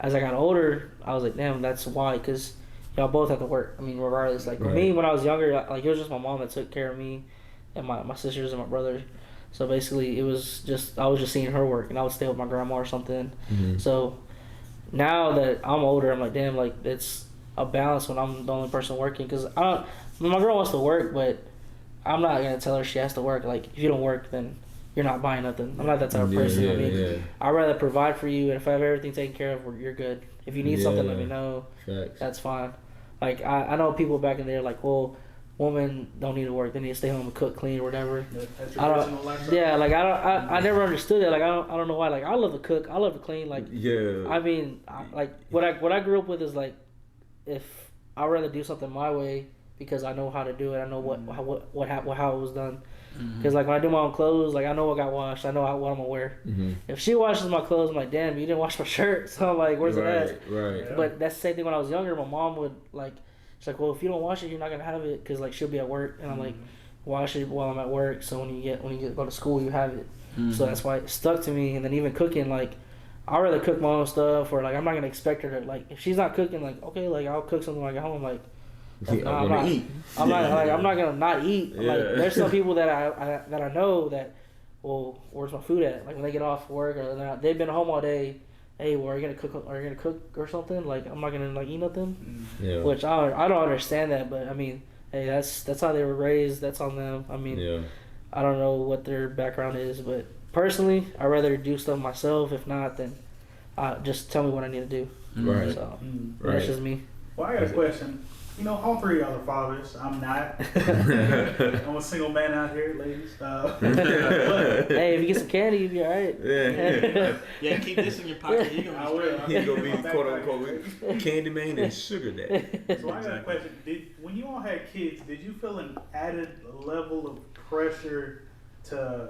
as I got older, I was like, damn, that's why, because y'all both have to work. Regardless. Like for me, when I was younger, like it was just my mom that took care of me, and my sisters and my brother. So basically, I was just seeing her work, and I would stay with my grandma or something. So now that I'm older, I'm like, damn, like it's a balance when I'm the only person working, because my girl wants to work, but I'm not gonna tell her she has to work. Like if you don't work, then you're not buying nothing. I'm not that type of person. I'd rather provide for you, and if I have everything taken care of, you're good. If you need something, let me know. Facts. That's fine. Like I know people back in there like, well, women don't need to work; they need to stay home and cook, clean, or whatever. I never understood that. Like I don't know why. Like I love to cook, I love to clean. Like what I grew up with is like, if I'd rather do something my way because I know how to do it. I know how it was done. Because like when I do my own clothes, like I know what got washed. I know what I'm gonna wear. If she washes my clothes, I'm like, damn, you didn't wash my shirt. So I'm like, where's it at? Right. But that's the same thing when I was younger. My mom would like, she's like, well, if you don't wash it, you're not gonna have it, because like she'll be at work, and I'm like, wash it while I'm at work. So when you go to school, you have it. So that's why it stuck to me. And then even cooking, like I'd rather cook my own stuff, or like I'm not gonna expect her to, like if she's not cooking, like okay, like I'll cook something when I get home, like. I'm not gonna not eat. Yeah. Like there's some people that I know that, well, where's my food at? Like when they get off work or they've been home all day. Hey, well, are you gonna cook or something? Like I'm not gonna like eat nothing. Yeah. Which I don't understand that, but hey, that's how they were raised. That's on them. I don't know what their background is, but personally, I'd rather do stuff myself. If not, then just tell me what I need to do. Right. So that's just me. Well, I got a question. You know, all three of y'all are fathers. I'm not. I'm a single man out here, ladies. But, hey, if you get some candy, you'll be all right. Yeah, keep this in your pocket. You're I will. He's gonna be quote unquote candy man and sugar daddy. So I got a question. When you all had kids, did you feel an added level of pressure to,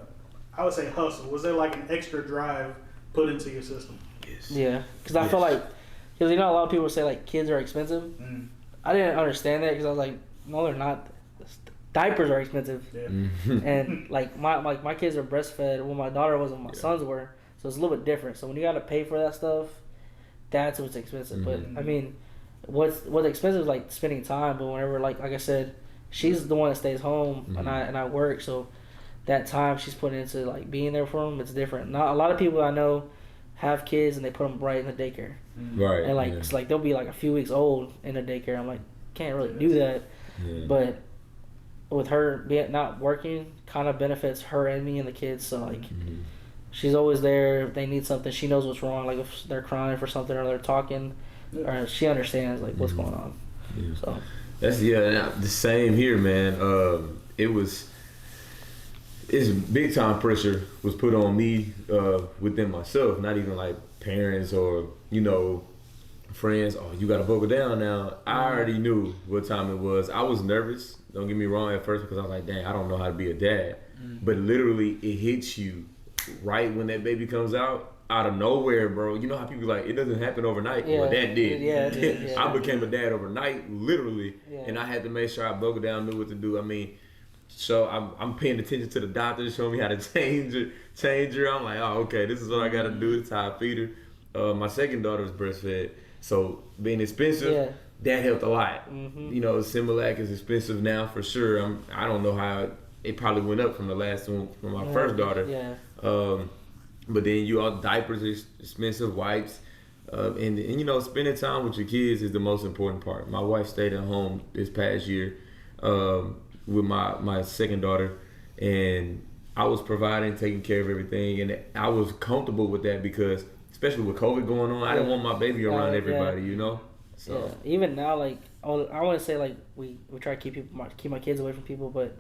I would say, hustle? Was there like an extra drive put into your system? Yes. Yeah, because I feel like, because you know a lot of people say like kids are expensive. Mm. I didn't understand that because I was like, no, they're not. Diapers are expensive, Yeah. and like my kids are breastfed. Well, my daughter was and my sons were, so it's a little bit different. So when you got to pay for that stuff, that's what's expensive. But I mean, what's expensive is like spending time. But whenever like I said, she's the one that stays home and I work, so that time she's putting into like being there for them, it's different. Not a lot of people I know have kids and they put them right in the daycare. Right. And like it's like they'll be like a few weeks old in the daycare. I'm like, can't really do that. Yeah. But with her being not working, kind of benefits her and me and the kids. So like, she's always there. If they need something, she knows what's wrong. Like if they're crying for something or they're talking, or she understands like what's going on. Yeah. So that's the same here, man. It's big time pressure was put on me within myself, not even like parents or friends. Oh, you gotta buckle down now. I already knew what time it was. I was nervous, don't get me wrong, at first, because I was like, dang, I don't know how to be a dad. But literally it hits you right when that baby comes out of nowhere, bro. You know how people like, it doesn't happen overnight. Yeah. Well, that did. Yeah. I became a dad overnight, literally. Yeah. And I had to make sure I buckled down, knew what to do. I mean, so I'm paying attention to the doctor, showing me how to change her. I'm like, oh, okay, this is what I gotta do. This is how I feed her. My second daughter was breastfed, so being expensive, that helped a lot. Similac is expensive now for sure. I don't know how it probably went up from the last one from my first daughter. Yeah. But then diapers are expensive, wipes, and spending time with your kids is the most important part. My wife stayed at home this past year. With my second daughter, and I was providing, taking care of everything, and I was comfortable with that because, especially with COVID going on, I didn't want my baby around everybody, So even now, like I want to say, like we try to keep my kids away from people, but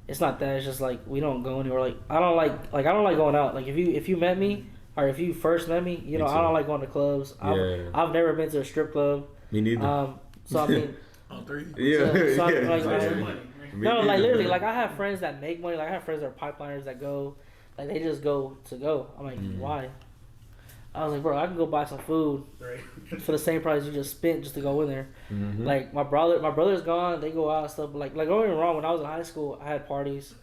it's not that. It's just like we don't go anywhere. Like I don't like going out. Like if you met me or if you first met me, I don't like going to clubs. I've never been to a strip club. Me neither. So I mean, all three. Yeah. So Yeah. No, like literally, like I have friends that make money. Like I have friends that are pipeliners that go, like they just go to go. I'm like, why? I was like, bro, I can go buy some food for the same price you just spent just to go in there. Like my brother's gone. They go out and stuff. But like don't get me wrong. When I was in high school, I had parties,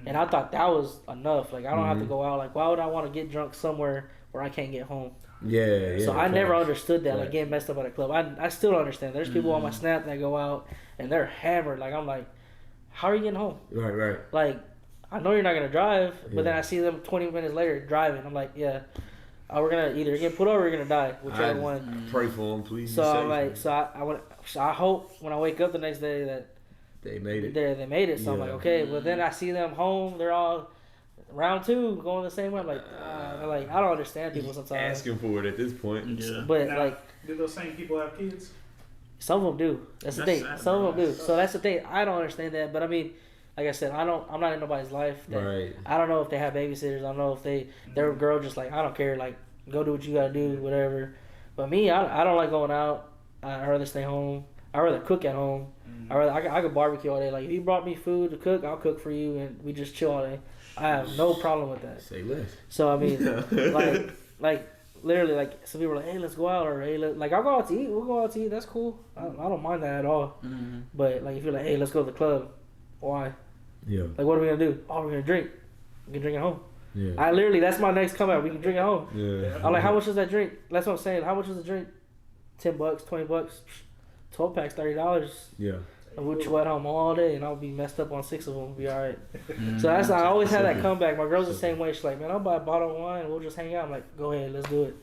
and I thought that was enough. Like I don't have to go out. Like why would I want to get drunk somewhere where I can't get home? Yeah. So I never understood that. Like getting messed up at a club. I still don't understand. There's people on my Snap that go out and they're hammered. Like I'm like, how are you getting home? Right. Like, I know you're not gonna drive, but then I see them 20 minutes later driving. I'm like, yeah, we're gonna either get pulled over or we're gonna die, whichever one. Pray for them, please. So I'm like, I hope when I wake up the next day that they made it. They made it. So I'm like, okay, but then I see them home. They're all round two going the same way. I'm like, I don't understand people sometimes. Asking for it at this point. Yeah. But now, like, do those same people have kids? some of them do. That's the thing. Sad, Some of them do. So that's the thing. I don't understand that. But I mean, like I said, I'm not in nobody's life. Right. I don't know if they have babysitters. I don't know if their girl just like, I don't care. Like, go do what you gotta do, whatever. But me, I don't like going out. I'd rather stay home. I'd rather cook at home. I could barbecue all day. Like if you brought me food to cook, I'll cook for you and we just chill all day. I have no problem with that. Say less. So I mean, like literally, like some people are like, hey, let's go out, or hey, like I'll go out to eat. We'll go out to eat. That's cool. I don't mind that at all. But like if you're like, hey, let's go to the club, why? Yeah. Like what are we gonna do? Oh, we're gonna drink. We can drink at home. Yeah. That's my next comeback. We can drink at home. Yeah. I'm like, how much is that drink? That's what I'm saying. How much is the drink? $10, $20, 12 packs, $30. Yeah. And we'll chill at home all day, and I'll be messed up on 6 of them. We'll be all right. So I always have that comeback. My girl's the same way. She's like, man, I'll buy a bottle of wine and we'll just hang out. I'm like, go ahead, let's do it.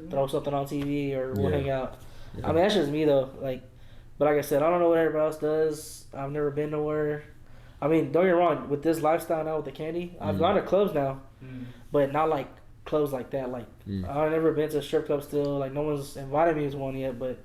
Throw something on TV or we'll hang out. Yeah. I mean, that's just me though. Like, but like I said, I don't know what everybody else does. I've never been nowhere. I mean, don't get me wrong. With this lifestyle now with the candy, I've gone to clubs now, but not like clubs like that. Like I've never been to a strip club still. Like no one's invited me to one yet, but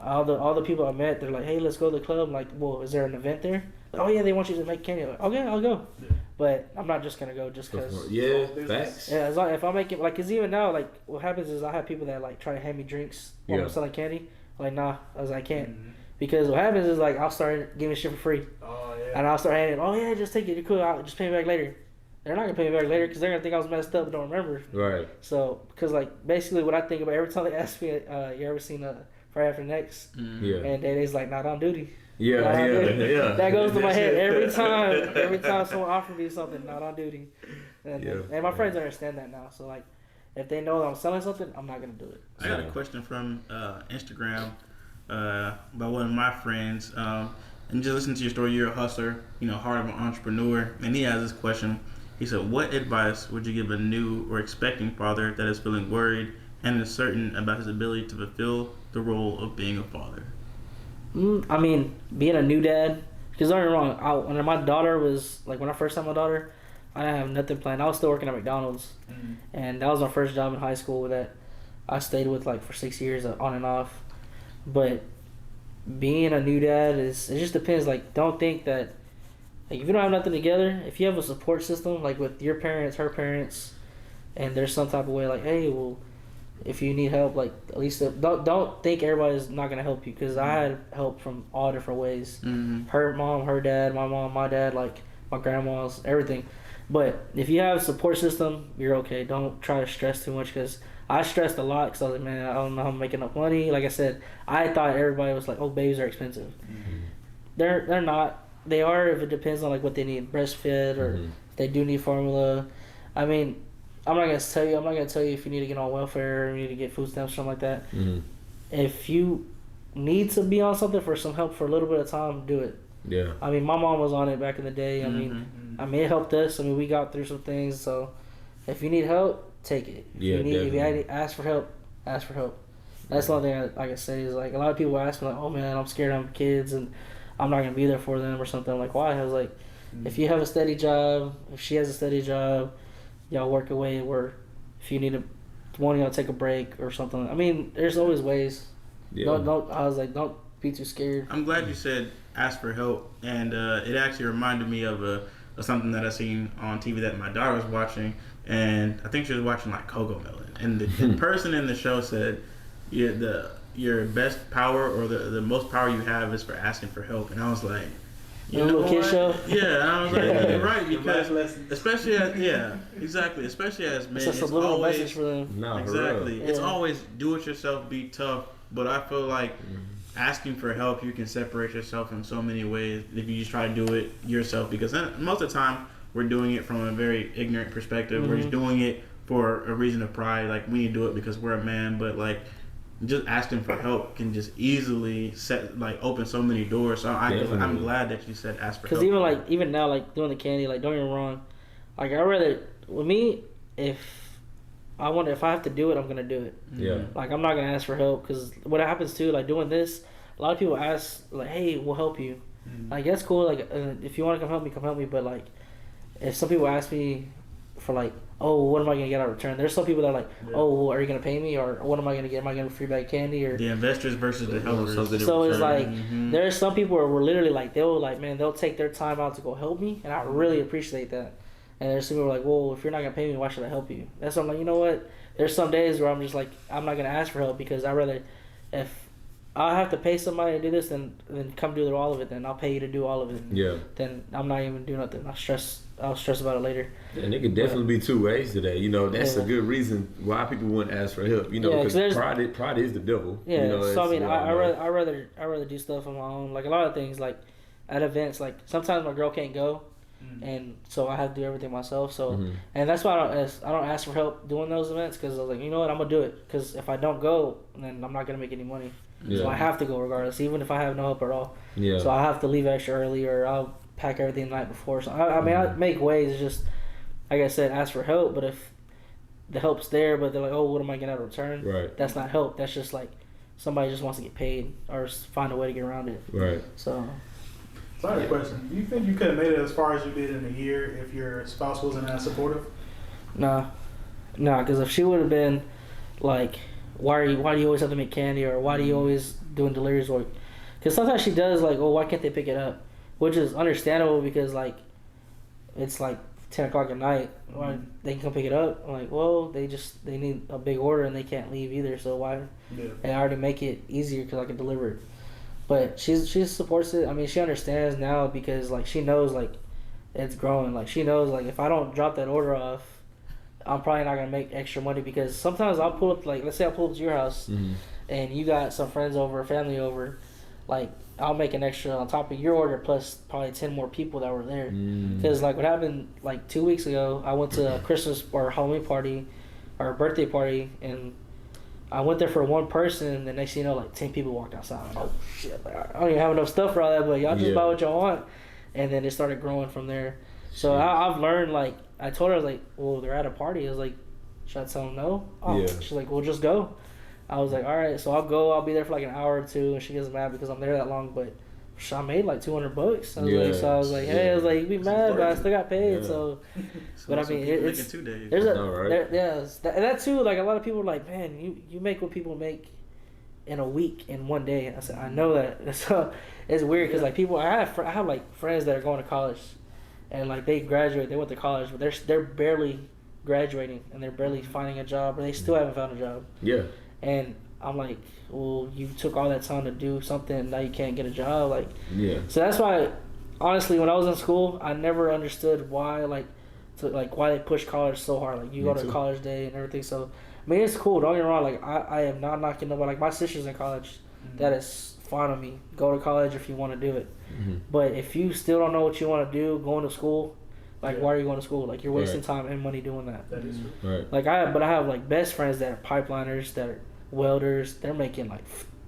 all the people I met, they're like, hey, let's go to the club. I'm like, well, is there an event there? Like, oh yeah, they want you to make candy. I'm like, okay, I'll go. Yeah. But I'm not just gonna go just because. Yeah, facts. Yeah, as long if I make it like, cause even now, like what happens is I have people that like try to hand me drinks while I'm selling candy. I'm like, nah, I was like, I can't. Because what happens is like I'll start giving shit for free. Oh yeah. And I'll start handing. Oh yeah, just take it. You're cool. I'll just pay me back later. They're not gonna pay me back later because they're gonna think I was messed up and don't remember. Right. So, because like basically what I think about every time they ask me, you ever seen Friday After Next? Yeah. And Day's like, not on duty. Yeah. That goes to my head every time. Every time someone offers me something, not on duty. And my friends understand that now. So like, if they know that I'm selling something, I'm not gonna do it. I got a question from Instagram by one of my friends. And just listen to your story. You're a hustler, heart of an entrepreneur. And he has this question. He said, what advice would you give a new or expecting father that is feeling worried and uncertain about his ability to fulfill the role of being a father? I mean, being a new dad, because don't get me wrong, when my daughter was, like when I first had my daughter, I didn't have nothing planned. I was still working at McDonald's. And that was my first job in high school that I stayed with like for 6 years on and off. But being a new dad, it just depends. Like, don't think that, like, if you don't have nothing together, if you have a support system, like with your parents, her parents, and there's some type of way, like, hey, well, if you need help, like, at least don't think everybody's not gonna help you, because I had help from all different ways. Her mom, her dad, my mom, my dad, like my grandma's, everything. But if you have a support system, you're okay. Don't try to stress too much, because I stressed a lot because I was like, man, I don't know how I'm making enough money. Like I said, I thought everybody was like, oh, babies are expensive. They're not. They are if it depends on like what they need, breastfed, or if they do need formula. I mean, I'm not gonna tell you if you need to get on welfare or you need to get food stamps, something like that. If you need to be on something for some help for a little bit of time, do it. Yeah. I mean, my mom was on it back in the day. I mean, it helped us. I mean, we got through some things. So, if you need help, take it. If you ask for help, ask for help. That's the only thing I can say is, like, a lot of people ask me, like, oh man, I'm scared I'm kids and I'm not gonna be there for them or something. I'm like, why? I was like, if you have a steady job, if she has a steady job, y'all work away where if you need one of y'all take a break or something. I mean, there's always ways. I was like, don't be too scared. I'm glad you said ask for help, and it actually reminded me of something that I seen on TV that my daughter was watching, and I think she was watching like Coco Melon, and the person in the show said, your best power or the most power you have is for asking for help. And I was like, you know what? Show? Yeah, and I was like, you're right, because especially as men, it's a little message for them. No, exactly. It's always do it yourself, be tough. But I feel like asking for help, you can separate yourself in so many ways if you just try to do it yourself. Because most of the time, we're doing it from a very ignorant perspective. We're just doing it for a reason of pride. Like, we need to do it because we're a man. But like, just asking for help can just easily open so many doors. So I'm glad that you said ask for help. Because even now, like doing the candy, like, don't get me wrong, like, I rather, with me, if I have to do it, I'm gonna do it. Yeah. Like, I'm not gonna ask for help, because what happens too, like doing this, a lot of people ask like, hey, we'll help you. Like, that's cool. Like, if you want to come help me. But like, if some people ask me for like, oh, what am I gonna get out of return? There's some people that are like, oh, well, are you gonna pay me, or what am I gonna get? Am I gonna get a free bag of candy, or the investors versus the helpers? So it's like there's some people where we're literally like they'll take their time out to go help me, and I really appreciate that. And there's some people who are like, well, if you're not gonna pay me, why should I help you? That's why I'm like, you know what? There's some days where I'm just like, I'm not gonna ask for help, because I rather, if I have to pay somebody to do this, then come do all of it. Then I'll pay you to do all of it. Yeah. Then I'm not even doing nothing. I'll stress about it later. And it could definitely be two ways today. That's a good reason why people wouldn't ask for help. Because pride is the devil. Yeah. So I mean, I rather do stuff on my own. Like, a lot of things, like at events, like sometimes my girl can't go, and so I have to do everything myself. So and that's why I don't ask for help doing those events, because I was like, you know what, I'm gonna do it, because if I don't go, then I'm not gonna make any money. Yeah. So I have to go regardless, even if I have no help at all. Yeah. So I have to leave extra early, or I'll pack everything the night before. So I mean, I make ways. It's just, like I said, ask for help. But if the help's there, but they're like, oh, what am I getting out of return? Right. That's not help. That's just like somebody just wants to get paid or find a way to get around it. Right. So I have a question. Do you think you could have made it as far as you did in a year if your spouse wasn't as supportive? Nah, because if she would have been like why do you always have to make candy, or why do you always doing deliveries, or because sometimes she does like, oh, why can't they pick it up, which is understandable because like it's like 10 o'clock at night, why they can come pick it up. I'm like, well, they need a big order and they can't leave either, so why? Yeah. And I already make it easier because I can deliver it. But she supports it. I mean, she understands now because like she knows like it's growing. Like she knows like if I don't drop that order off, I'm probably not gonna make extra money because sometimes I'll pull up, like let's say I pull up to your house and you got some friends over, family over, like I'll make an extra on top of your order plus probably 10 more people that were there. Because like what happened like 2 weeks ago, I went to a Christmas or Halloween party or a birthday party, and I went there for one person, and the next thing you know, like 10 people walked outside. I'm like, oh shit, like, I don't even have enough stuff for all that, but y'all just buy what y'all want. And then it started growing from there. So I've learned, like, I told her, I was like, well, they're at a party. I was like, should I tell them no? Oh, yeah. She's like, well, just go. I was like, all right, so I'll go. I'll be there for like an hour or two. And she gets mad because I'm there that long, but I made like $200. I was like, hey, I was like, you be mad, but I still got paid. Yeah. So but I mean, it's 2 days. There's and that too. Like a lot of people are like, man, you make what people make in a week in 1 day. I said, I know that. So it's weird because like people, I have like friends that are going to college, and like they graduate, they went to college, but they're barely graduating and they're barely finding a job, or they still haven't found a job. Yeah. And I'm like, well, you took all that time to do something, and now you can't get a job. Like, yeah. So that's why, honestly, when I was in school, I never understood why, why they push college so hard. Like, you go to college day and everything. So, I mean, it's cool. Don't get me wrong. Like, I am not knocking nobody. Like, my sister's in college. That is fine with me. Go to college if you want to do it. But if you still don't know what you want to do, going to school, like, why are you going to school? Like, you're wasting time and money doing that. That is true. Right. Like, I have, like, best friends that are pipeliners, that are welders. They're making, like,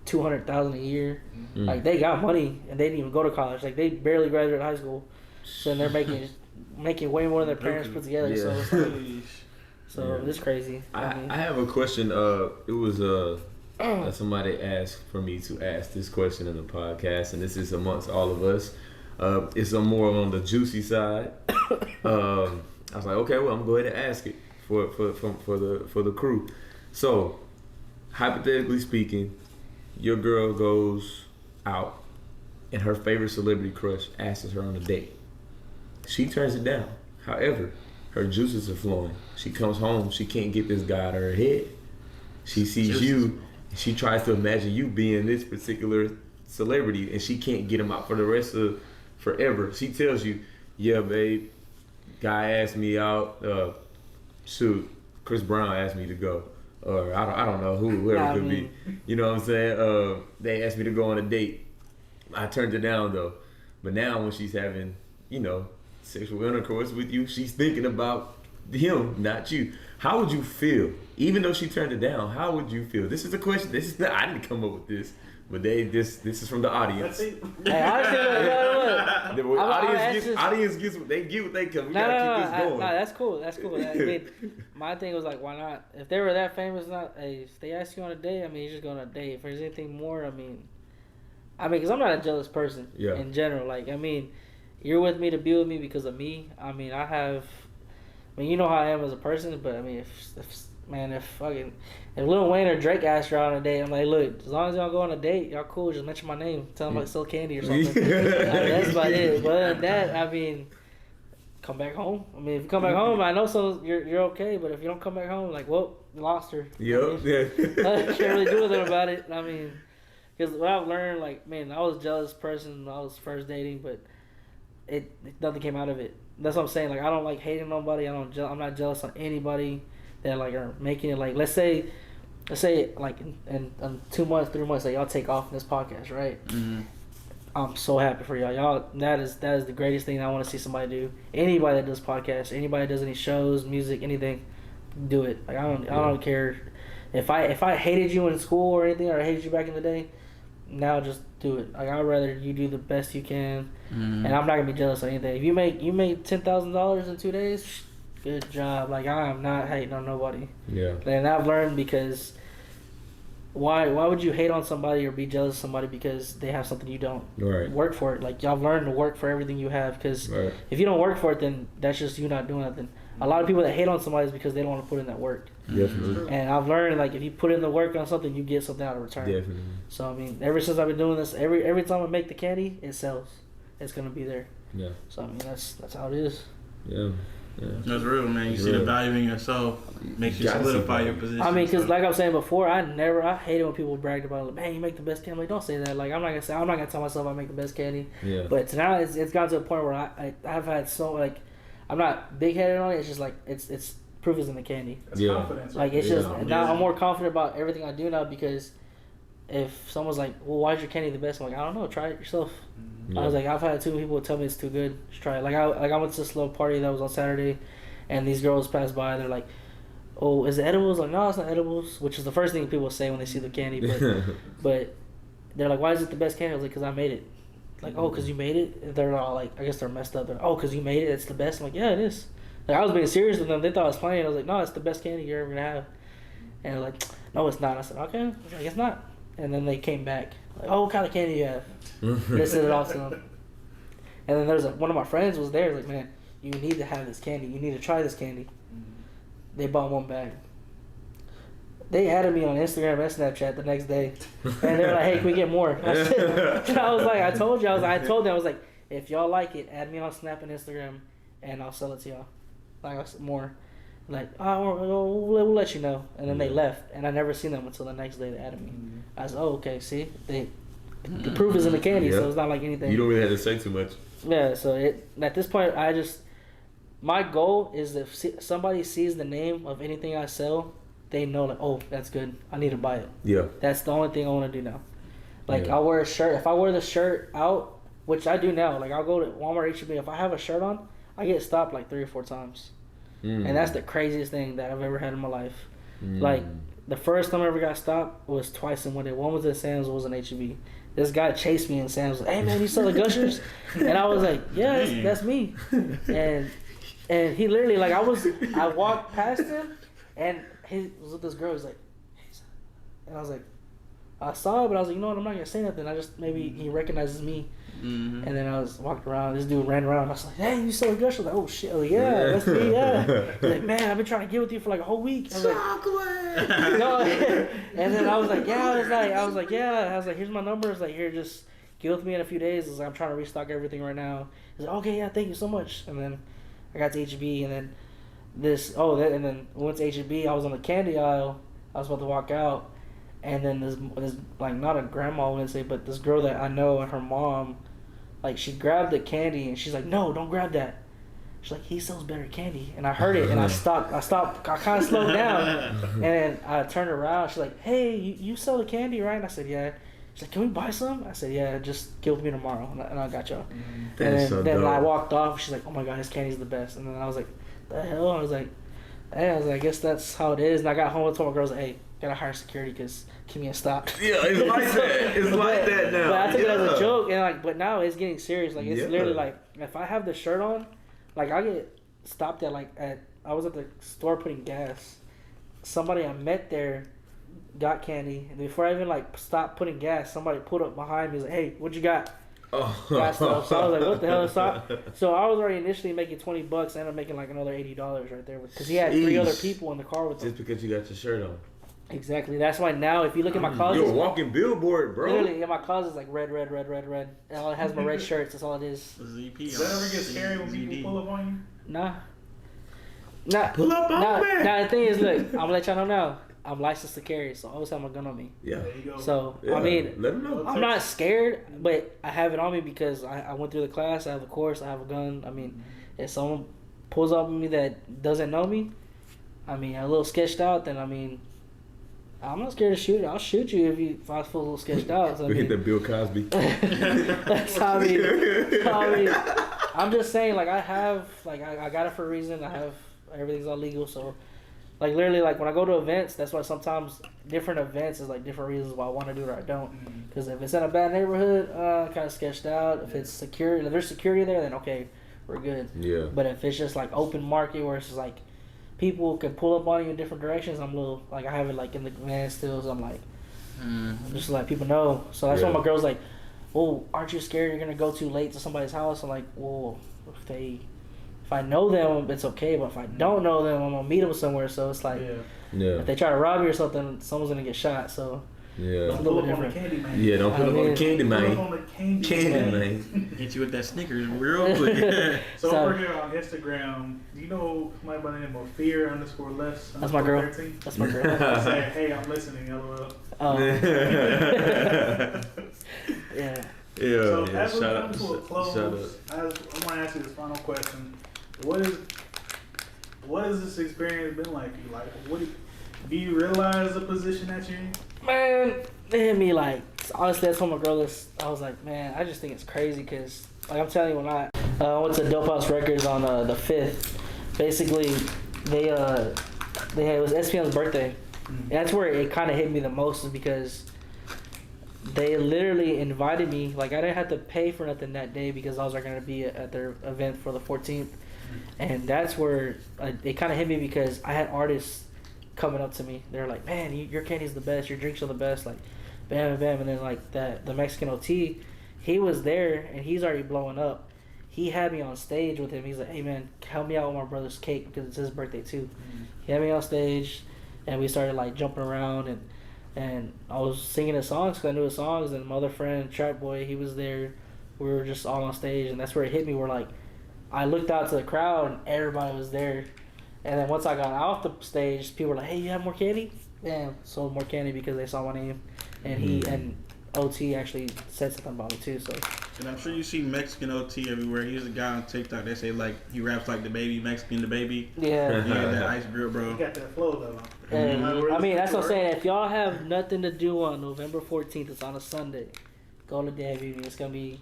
$200,000 a year. Like, they got money, and they didn't even go to college. Like, they barely graduated high school. So, and they're making way more than their parents put together. Yeah. So, it's like, it's crazy. I have a question. It was somebody asked for me to ask this question in the podcast, and this is amongst all of us. It's more on the juicy side. I was like, okay, well, I'm going to go ahead and ask it for the crew. So, hypothetically speaking, your girl goes out, and her favorite celebrity crush asks her on a date. She turns it down. However, her juices are flowing. She comes home. She can't get this guy out of her head. She sees you. She tries to imagine you being this particular celebrity, and she can't get him out for the rest of forever. She tells you, yeah, babe, guy asked me out. Chris Brown asked me to go. Or I don't know whoever it could be. You know what I'm saying? They asked me to go on a date. I turned it down though. But now when she's having, sexual intercourse with you, she's thinking about him, not you. How would you feel? Even though she turned it down, how would you feel? This is a question. I didn't come up with this. But this is from the audience. Hey, honestly, the audience gets what they come. We gotta keep this going. That's cool. I mean, my thing was like, why not? If they were that famous, if they ask you on a date, I mean, you're just going on a date. If there's anything more, I mean, because I'm not a jealous person in general. Like, I mean, you're with me to be with me because of me. I mean, you know how I am as a person, but I mean, if Lil Wayne or Drake asked her out on a date, I'm like, look, as long as y'all go on a date, y'all cool, just mention my name. Tell them I sell candy or something. That's about it. But other than that, I mean, come back home. I mean, if you come back home, I know you're okay, but if you don't come back home, like, well, you lost her. Yep. I can't really do anything about it. I mean, because what I've learned, like, man, I was a jealous person when I was first dating, but nothing came out of it. That's what I'm saying. Like, I don't like hating nobody. I'm not jealous on anybody that like are making it. Like, let's say like in 2 months, 3 months, like y'all take off in this podcast, right? I'm so happy for y'all. That is the greatest thing I want to see somebody do. Anybody that does podcasts, anybody that does any shows, music, anything, do it. Like, I don't care if I hated you in school or anything, or I hated you back in the day. Now just do it. Like, I'd rather you do the best you can, and I'm not gonna be jealous of anything. If you make $10,000 in 2 days, good job. Like, I am not hating on nobody. Yeah. And I've learned, because why would you hate on somebody or be jealous of somebody because they have something you don't? Right. Work for it. Like, y'all learn to work for everything you have, because if you don't work for it, then that's just you not doing nothing. A lot of people that hate on somebody is because they don't want to put in that work. Definitely. And I've learned like if you put in the work on something, you get something out of return. Definitely. So I mean, ever since I've been doing this, every time I make the candy, it sells. It's gonna be there. Yeah. So I mean, that's how it is. Yeah. Yeah. That's real, man. You see the value in yourself, makes you solidify your position. I mean, because like I was saying before, I hated when people bragged about, like, man, you make the best candy. Like, don't say that. Like, I'm not gonna tell myself I make the best candy. Yeah. But now it's gotten to a point where I've had so like, I'm not big headed on it. It's just like it's proof is in the candy. That's confidence. Like it's just now I'm more confident about everything I do now because if someone's like, well, why is your candy the best? I'm like, I don't know. Try it yourself. I was like, I've had 2 people tell me it's too good. Just try it. Like I went to this little party that was on Saturday, and these girls passed by. They're like, "Oh, is it edibles?" Like, no, it's not edibles. Which is the first thing people say when they see the candy. But they're like, "Why is it the best candy?" I was like, "Cause I made it." Like, "Oh, cause you made it?" And they're all like, I guess they're messed up. They're like, "Oh, cause you made it. It's the best." I'm like, "Yeah, it is." Like I was being serious with them. They thought I was playing. I was like, "No, it's the best candy you're ever gonna have." And they're like, "No, it's not." I said, "Okay." I was like, "It's not." And then they came back. Like, "Oh, what kind of candy do you have?" Listed it off to them. And then there's one of my friends was there. Like, man, you need to have this candy. You need to try this candy. They bought 1 bag. They added me on Instagram and Snapchat the next day, and they were like, "Hey, can we get more?" I was like, "I told you." I told them, I was like, "If y'all like it, add me on Snap and Instagram, and I'll sell it to y'all." Like more. Like, "Oh, we'll let you know." And then they left, and I never seen them until the next day they added me. I was, "Oh, okay. See, the proof is in the candy, so it's not like anything." You don't really have to say too much. Yeah, so at this point, my goal is if somebody sees the name of anything I sell, they know like, oh, that's good. I need to buy it. Yeah. That's the only thing I want to do now. Like I'll wear a shirt. If I wear the shirt out, which I do now, like I'll go to Walmart, H-E-B. If I have a shirt on, I get stopped like 3 or 4 times, and that's the craziest thing that I've ever had in my life. Like the first time I ever got stopped was twice in one day. One was at Sam's, one was in H-E-B. This guy chased me in Sam's. Like, "Hey man, you sell the Gushers?" And I was like, "Yeah, that's me." And he literally like I walked past him, and he was with this girl. He's like, and I was like, I saw it, but I was like, you know what? I'm not gonna say nothing. I just maybe he recognizes me. And then I was walking around. This dude ran around. I was like, "Hey, you sell the Gushers?" I was like, "Oh shit, like, yeah, that's me, yeah." He's like, "Man, I've been trying to get with you for like a whole week." I was like, no. And then I was like, "Yeah." I was like, "Here's my number." It's like, "Here, just get with me in a few days." It's like, "I'm trying to restock everything right now." He's like, "Okay, yeah, thank you so much." And then I got to H-E-B, and then and then once H-E-B, I was on the candy aisle. I was about to walk out, and then this like not a grandma, I wouldn't say, but this girl that I know and her mom, like she grabbed the candy and she's like, "No, don't grab that." She's like, "He sells better candy." And I heard it and I stopped. I kind of slowed down, and then I turned around. She's like, "Hey, you sell the candy, right?" And I said, "Yeah." She's like, "Can we buy some?" I said, "Yeah, just get with me tomorrow, and I got y'all." And then I walked off. She's like, "Oh my god, his candy's the best." And then I was like, "The hell?" I was like, I guess that's how it is. And I got home and told my girls, like, "Hey, gotta hire security because keep me in stock." Yeah, it's like that. It's like that now. But I took it as a joke, and like, but now it's getting serious. Like it's literally like if I have the shirt on, like I get stopped at I was at the store putting gas. Somebody I met there got candy, and before I even like stopped putting gas, somebody pulled up behind me. Was like, "Hey, what you got?" Got stuff. So I was like, "What the hell?" So I was already initially making $20. I ended up making like another $80 right there because he had 3 other people in the car with him. Just because you got your shirt on. Exactly. That's why now, if you look at my closet, you're a walking billboard, bro. Literally, in my closet is like red, and all it has my red shirts. That's all it is. ZP. Does that ever get scary when people pull up on you? Nah. Pull up on me. Now the thing is, look, I'm gonna let y'all know now. I'm licensed to carry, so I always have my gun on me. Yeah. There you go. So Yeah, I mean, let them know. I'm not scared, but I have it on me because I went through the class. I have the course. I have a gun. I mean, if someone pulls up on me that doesn't know me, I mean, a little sketched out, then I mean, I'm not scared to shoot. I'll shoot you if I feel a little sketched out. So, we hit the Bill Cosby. That's how I mean. I'm just saying, like I have, like I got it for a reason. I have everything's all legal, so. Like, literally, like, when I go to events, that's why sometimes different events is, like, different reasons why I want to do it or I don't. Because if it's in a bad neighborhood, kind of sketched out. If it's security, if there's security there, then okay, we're good. Yeah. But if it's just, like, open market where it's just, like, people can pull up on you in different directions, I'm a little, like, I have it, like, in the van still, so I'm, like, just to let people know. So that's why my girl's like, "Oh, aren't you scared you're going to go too late to somebody's house?" I'm like, well, if I know them, it's okay. But if I don't know them, I'm gonna meet them somewhere. So it's like, Yeah. If they try to rob you or something, someone's gonna get shot. So Yeah. Don't pull up on the candy man. Yeah, don't put up on the candy Pull up man. on the candy Man. Hit you with that Snickers real quick. So over here on Instagram, do you know somebody by the name of Fear_less? That's my girl. 13? That's my girl. Say, hey, I'm listening, LOL. Yeah. So Yeah. as we Shout come out. to a close, Shout I want to ask you this final question. What has this experience been like for you? Like, do you realize the position that you're in? Man, they hit me like, honestly, I told my girl this. I was like, man, I just think it's crazy because, like, I'm telling you, when I went to Dope House Records on the 5th, basically, it was SPM's birthday. And that's where it kind of hit me the most, is because they literally invited me. Like, I didn't have to pay for nothing that day because I was going to be at their event for the 14th. And that's where it kind of hit me, because I had artists coming up to me. They're like, man, your candy's the best, your drinks are the best, like, bam, bam. And then, like, the Mexican OT, he was there, and he's already blowing up. He had me on stage with him. He's like, hey, man, help me out with my brother's cake, because it's his birthday, too. He had me on stage, and we started, like, jumping around, and I was singing his songs, because I knew his songs, and my other friend, Trap Boy, he was there. We were just all on stage, and that's where it hit me, where, like, I looked out to the crowd, and everybody was there. And then once I got off the stage, people were like, hey, you have more candy? Yeah, sold more candy because they saw my name. And he and OT actually said something about me too. So. And I'm sure you see Mexican OT everywhere. He's a guy on TikTok. They say, like, he raps like the baby, Mexican the baby. Yeah. He had that ice grill, bro. You got that flow, though. And, I mean, that's what I'm saying. If y'all have nothing to do on November 14th, it's on a Sunday, go to Davie. It's going to be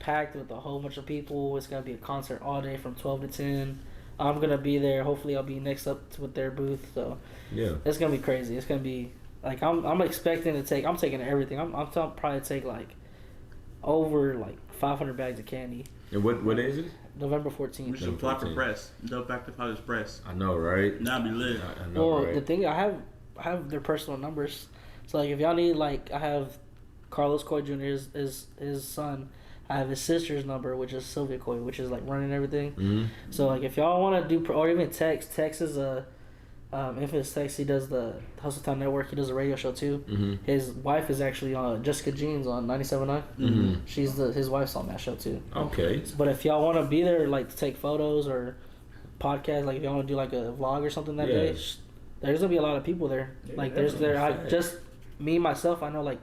packed with a whole bunch of people. It's going to be a concert all day from 12 to 10. I'm going to be there. Hopefully I'll be next up with their booth. So Yeah. It's going to be crazy. It's going to be, like, I'm expecting to take, I'm taking everything. I'm probably take, like, over, like, 500 bags of candy. And what is it? November 14th. We should apply for press. Dope Active Fathers press. I know, right? That'd be lit. I know, Well, right? the thing, I have their personal numbers. So, like, if y'all need, like, I have Carlos Coy Jr., his son. I have his sister's number, which is Sylvia Coy, which is, like, running everything. Mm-hmm. So, like, if y'all want to do, or even Tex is a, Infamous Tex, he does the Hustle Town Network, he does a radio show, too. Mm-hmm. His wife is actually on Jessica Jeans on 97.9. Mm-hmm. She's his wife's on that show, too. Okay. But if y'all want to be there, like, to take photos or podcast, like, if y'all want to do, like, a vlog or something that day, there's going to be a lot of people there. Like, just me, myself, I know, like,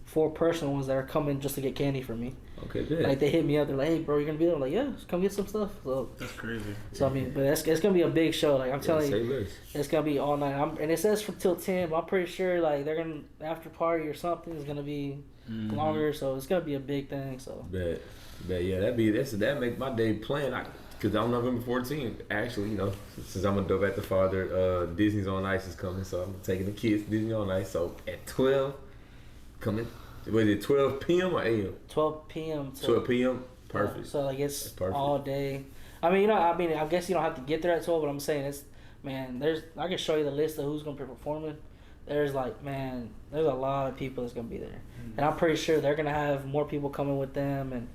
4 personal ones that are coming just to get candy from me. Okay, good. Like, they hit me up. They're like, hey, bro, you're going to be there? I'm like, yeah, just come get some stuff. So That's crazy. I mean, but it's going to be a big show. Like, I'm telling you, less. it's going to be all night. And it says from till 10, but I'm pretty sure, like, they're going to, after party or something, is going to be longer. So it's going to be a big thing. So. Bet. Yeah, that make my day plan. Because on November 14th, actually, you know, since I'm a Dope at the Father, Disney's on Ice is coming. So I'm taking the kids to Disney on Ice. So at 12, coming. Was it 12 p.m. or a.m.? 12 p.m. 12 p.m. Perfect. So, like, it's all day. I mean, I guess you don't have to get there at 12, but I'm saying I can show you the list of who's going to be performing. There's a lot of people that's going to be there. And I'm pretty sure they're going to have more people coming with them. And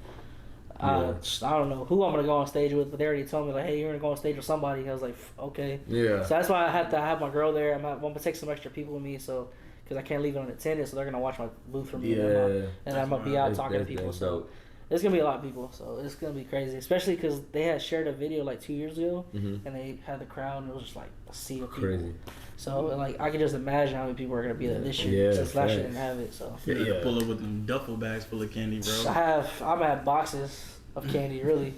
I don't know who I'm going to go on stage with, but they already told me, like, hey, you're going to go on stage with somebody. I was like, okay. Yeah. So that's why I had to have my girl there. I'm going to take some extra people with me, so because I can't leave it unattended, so they're going to watch my booth for me. Yeah. And I'm going to be out talking to people. So it's going to be a lot of people. So it's going to be crazy, especially because they had shared a video like 2 years ago, and they had the crowd, and it was just like a sea of people. Crazy. So, like, I can just imagine how many people are going to be there this year since last year didn't have it. So Yeah, pull up with them duffel bags full of candy, bro. I'm going to have boxes of candy, really.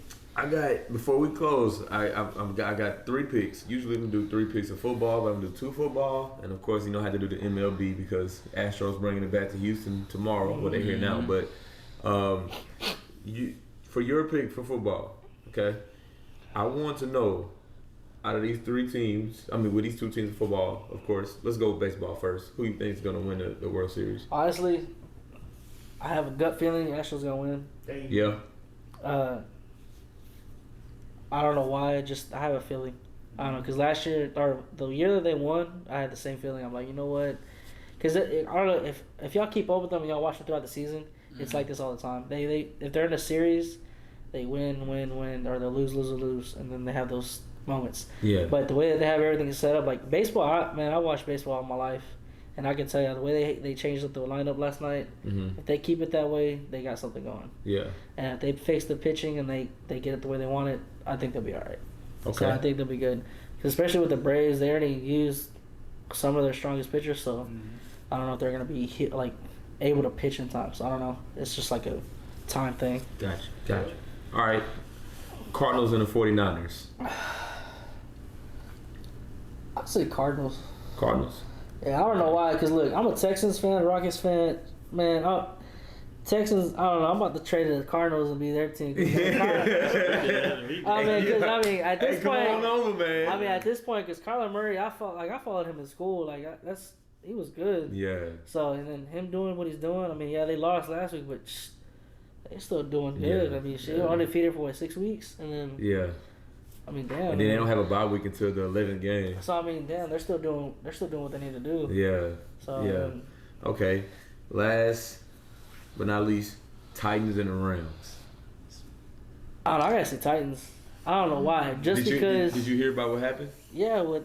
Before we close, I got 3 picks. Usually we do 3 picks of football, but I'm going to do 2 football. And, of course, you know, I had to do the MLB because Astros bringing it back to Houston tomorrow. Well, they're here now. But for your pick for football, okay, I want to know, out of these 3 teams, with these 2 teams of football, of course, let's go with baseball first. Who you think is going to win the World Series? Honestly, I have a gut feeling Astros going to Hey. Yeah. win. I don't know why. I have a feeling. I don't know, because last year or the year that they won, I had the same feeling. I'm like, you know what? Because I don't know if y'all keep up with them and y'all watch them throughout the season, it's like this all the time. They if they're in a series, they win, or they'll lose, and then they have those moments. Yeah. But the way that they have everything set up, like baseball, I watched baseball all my life, and I can tell you the way they changed up the lineup last night. Mm-hmm. If they keep it that way, they got something going. Yeah. And if they fix the pitching and they get it the way they want it, I think they'll be all right. Okay. So I think they'll be good. 'Cause especially with the Braves, they already used some of their strongest pitchers, so I don't know if they're gonna be able to pitch in time. So I don't know. It's just like a time thing. Gotcha. All right. Cardinals and the 49ers. I'd say Cardinals. Cardinals. Yeah, I don't know why. Because look, I'm a Texans fan, Rockets fan. Man, Texans. I don't know. I'm about to trade to the Cardinals and be their team. At this point, come on over, man. at this point, because Kyler Murray, I followed him in school. He was good. Yeah. So and then him doing what he's doing. I mean, yeah, they lost last week, but they're still doing good. Yeah. I mean, undefeated for 6 weeks, and then Yeah. I mean, damn. And then they don't have a bye week until the 11th game. So I mean, damn, they're still doing what they need to do. Yeah. So Yeah. Okay. Last but not least, Titans and the Rams. I don't know. I gotta say Titans. I don't know why. Just because. Did you hear about what happened? Yeah, with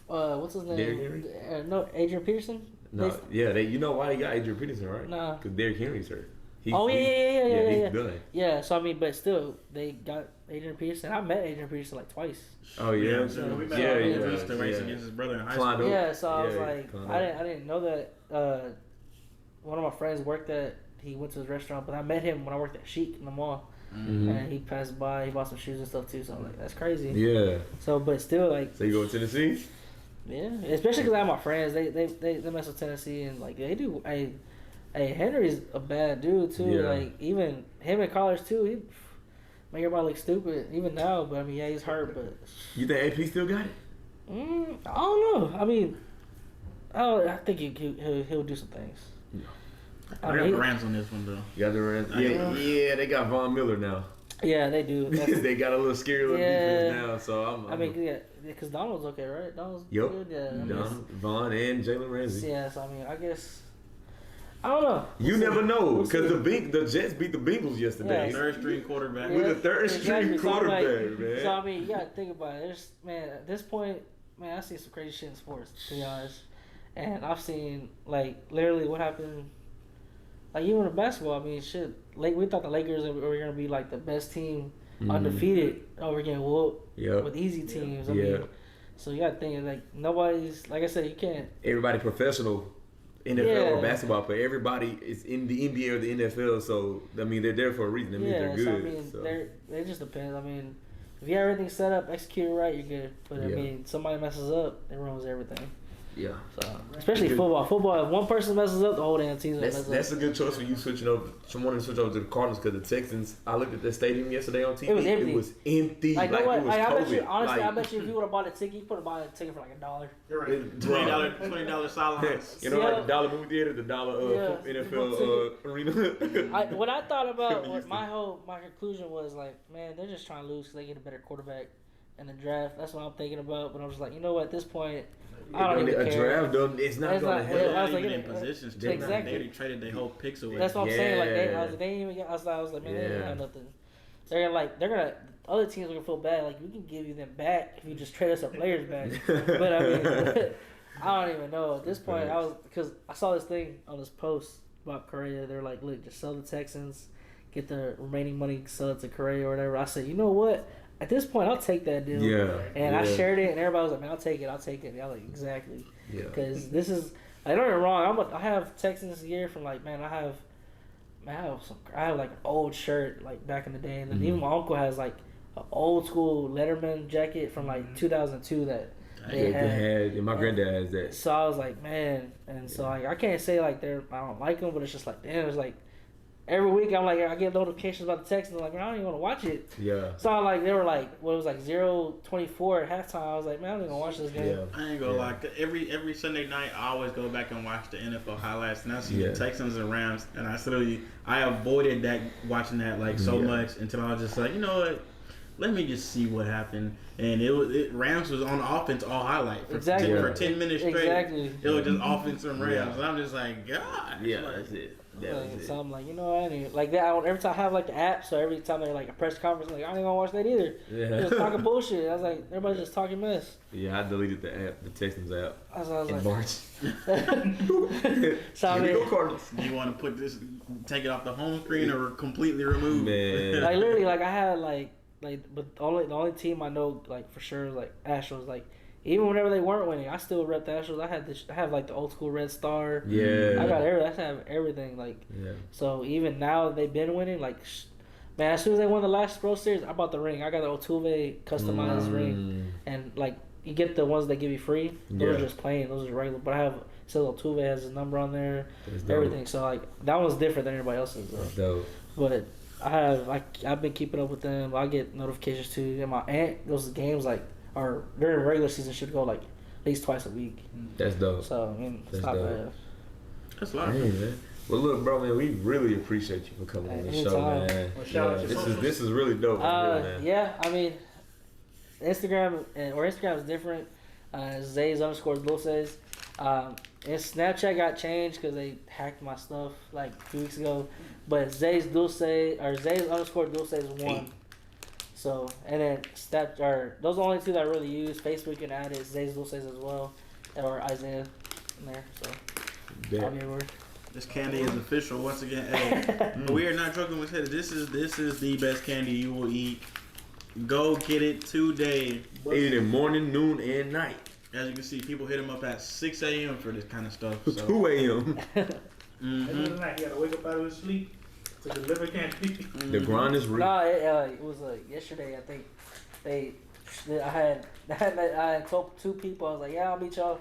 what's his name? Derrick Henry? No, Adrian Peterson. No. You know why they got Adrian Peterson, right? Nah. Because Derrick Henry's hurt. Yeah. He's done. Yeah, so I mean, but still, they got Adrian Peterson. I met Adrian Peterson like twice. Oh yeah, we met yeah. the race against his brother in high school. Yeah, so I was like, I didn't know that. One of my friends worked at. He went to his restaurant, but I met him when I worked at Chic in the mall, and he passed by. He bought some shoes and stuff too. So I'm like, that's crazy. Yeah. So, but still, like. So you go to Tennessee? Yeah, especially because I have my friends. They mess with Tennessee and like they do. Hey, Henry's a bad dude too. Yeah. Like even him in college too, he make everybody look stupid. Even now, but I mean, yeah, he's hurt. But you think AP still got it? I don't know. I mean, I think he'll do some things. Yeah. I got the Rams on this one though. You got the Rams. Yeah, they got Von Miller now. Yeah, they do. They got a little scary little defense now. So I'm yeah, because Donald's okay, right? Donald's yep. good. Yeah. Von and Jalen Ramsey. Yeah, so I mean, I guess. I don't know. You never know because the Jets beat the Bengals yesterday. Yeah. Third string quarterback. With a third string quarterback, man. So I mean, you gotta think about it. At this point, man, I see some crazy shit in sports, to be honest. And I've seen like literally what happened. Like even in basketball, I mean, shit. We thought the Lakers were gonna be like the best team, undefeated, over getting whooped with easy teams. I mean, so you gotta think like nobody's like I said, you can't. Everybody professional. NFL or basketball player, everybody is in the NBA or the NFL, so I mean they're there for a reason. That means they're good. So I mean, they just depends. I mean, if you have everything set up, execute right, you're good. But I mean, somebody messes up, it ruins everything. Yeah. So especially football. Football, if one person messes up, the whole damn team's gonna mess up. That's a good choice for you switching over. Someone to switch over to the Cardinals because the Texans. I looked at the stadium yesterday on TV. It was empty. Like it was I bet you, COVID. honestly, I bet you if you would have bought a ticket, you could have bought a ticket for like $1. You're right. $20 silence. You know, like the dollar movie theater, the dollar NFL arena. What I thought about, my conclusion was like, man, they're just trying to lose because they get a better quarterback in the draft. That's what I'm thinking about. But I was like, you know what? At this point, I don't even care. A draft, it's not going to help. They're not even in positions. Exactly. They already traded their whole picks away. That's what I'm saying. Like they ain't even get. I was like, man, they ain't got nothing. They're gonna. Other teams are gonna feel bad. Like we can give you them back if you just trade us our players back. But I mean, I don't even know at this point. Because I saw this thing on this post about Correa. They're like, look, just sell the Texans, get the remaining money, sell it to Correa or whatever. I said, you know what? At this point, I'll take that deal. Yeah. And I shared it, and everybody was like, man, I'll take it. And I was like, exactly. Yeah. Because this is, I don't get me wrong. I have Texans gear from like, man, I have like an old shirt like back in the day, and then even my uncle has like an old school Letterman jacket from like 2002 that they had. And my granddad has that. So I was like, man, and so like I can't say like I don't like them, but it's just like damn, it's like. Every week I'm like I get notifications about the Texans. I'm like, man, I don't even want to watch it. Yeah. So I'm like, they were like, it was like 0-24 at halftime. I was like, man, I don't even want to watch this game. Yeah. I ain't gonna lie. Every Sunday night I always go back and watch the NFL highlights, and I see the Texans and Rams, and I avoided that watching that like so much until I was just like, you know what, let me just see what happened. And Rams was on offense all highlight for, Exactly. for 10 minutes straight. Exactly. It was just offense and Rams. Yeah. And I'm just like, God. Yeah, that's it. That was it. So I'm like, you know what? I need, like that. Every time I have like the app, so every time they're like a press conference, I'm like, I ain't gonna watch that either. Yeah. They're just talking bullshit. I was like, everybody's just talking mess. Yeah, I deleted the app, the Texans app. I was in like, March. so I Here we mean, go, Cardinals. Do you want to take it off the home screen or completely remove? Man. like literally, like I had but the only team I know like for sure like Astros. Like even whenever they weren't winning, I still rep the Astros. I have like the old school red star. Yeah. I got everything. I have everything. Like Yeah. so even now they've been winning. Like man, as soon as they won the last Pro Series, I bought the ring. I got the Altuve customized ring, and like you get the ones they give you free. Those are just plain. Those are regular. But I have still Altuve has his number on there. Everything. So like that one's different than everybody else's. That's dope. But I've been keeping up with them. I get notifications too. And my aunt goes to games like or during regular season should go like at least twice a week. That's dope. So I mean it's That's not dope. bad. That's a lot of Hey, fun. man. Well, look, bro, man, we really appreciate you for coming on the show, Anytime. man. Well, shout out Yeah, your this socials. is really dope, man. Yeah, I mean Instagram is different. Zay's _ Dulces. And Snapchat got changed because they hacked my stuff like 2 weeks ago. But Zay's Dulce or Zay's _ Dulces 1. So and then those are the only two that I really use. Facebook and add is Zay's Dulces as well, or Isaiah in there. So I'll be everywhere. This candy is official once again. Hey, we are not joking with it. This is the best candy you will eat. Go get it today. Eat it in morning, noon, and night. As you can see, people hit him up at 6 a.m. for this kind of stuff. So. 2 a.m. And then tonight, he had to wake up out of his sleep to deliver candy. The grind is real. No, it was yesterday. I think I had told 2 people. I was like, yeah, I'll meet y'all.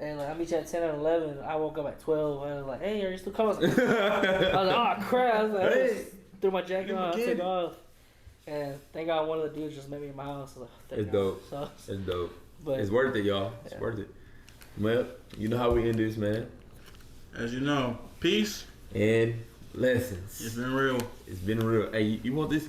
And like, I'll meet you at 10 and 11. I woke up at 12. I was like, hey, are you still coming? I was like, oh, crap. I was like, Hey. threw my jacket on. I Again. took off. And thank God one of the dudes just met me in my house. So, thank It's God. dope. So, It's dope. but It's worth it, y'all. It's Yeah. worth it. Well, you know how we end this, man. As you know, peace. And lessons. It's been real. It's been real. Hey, you want this?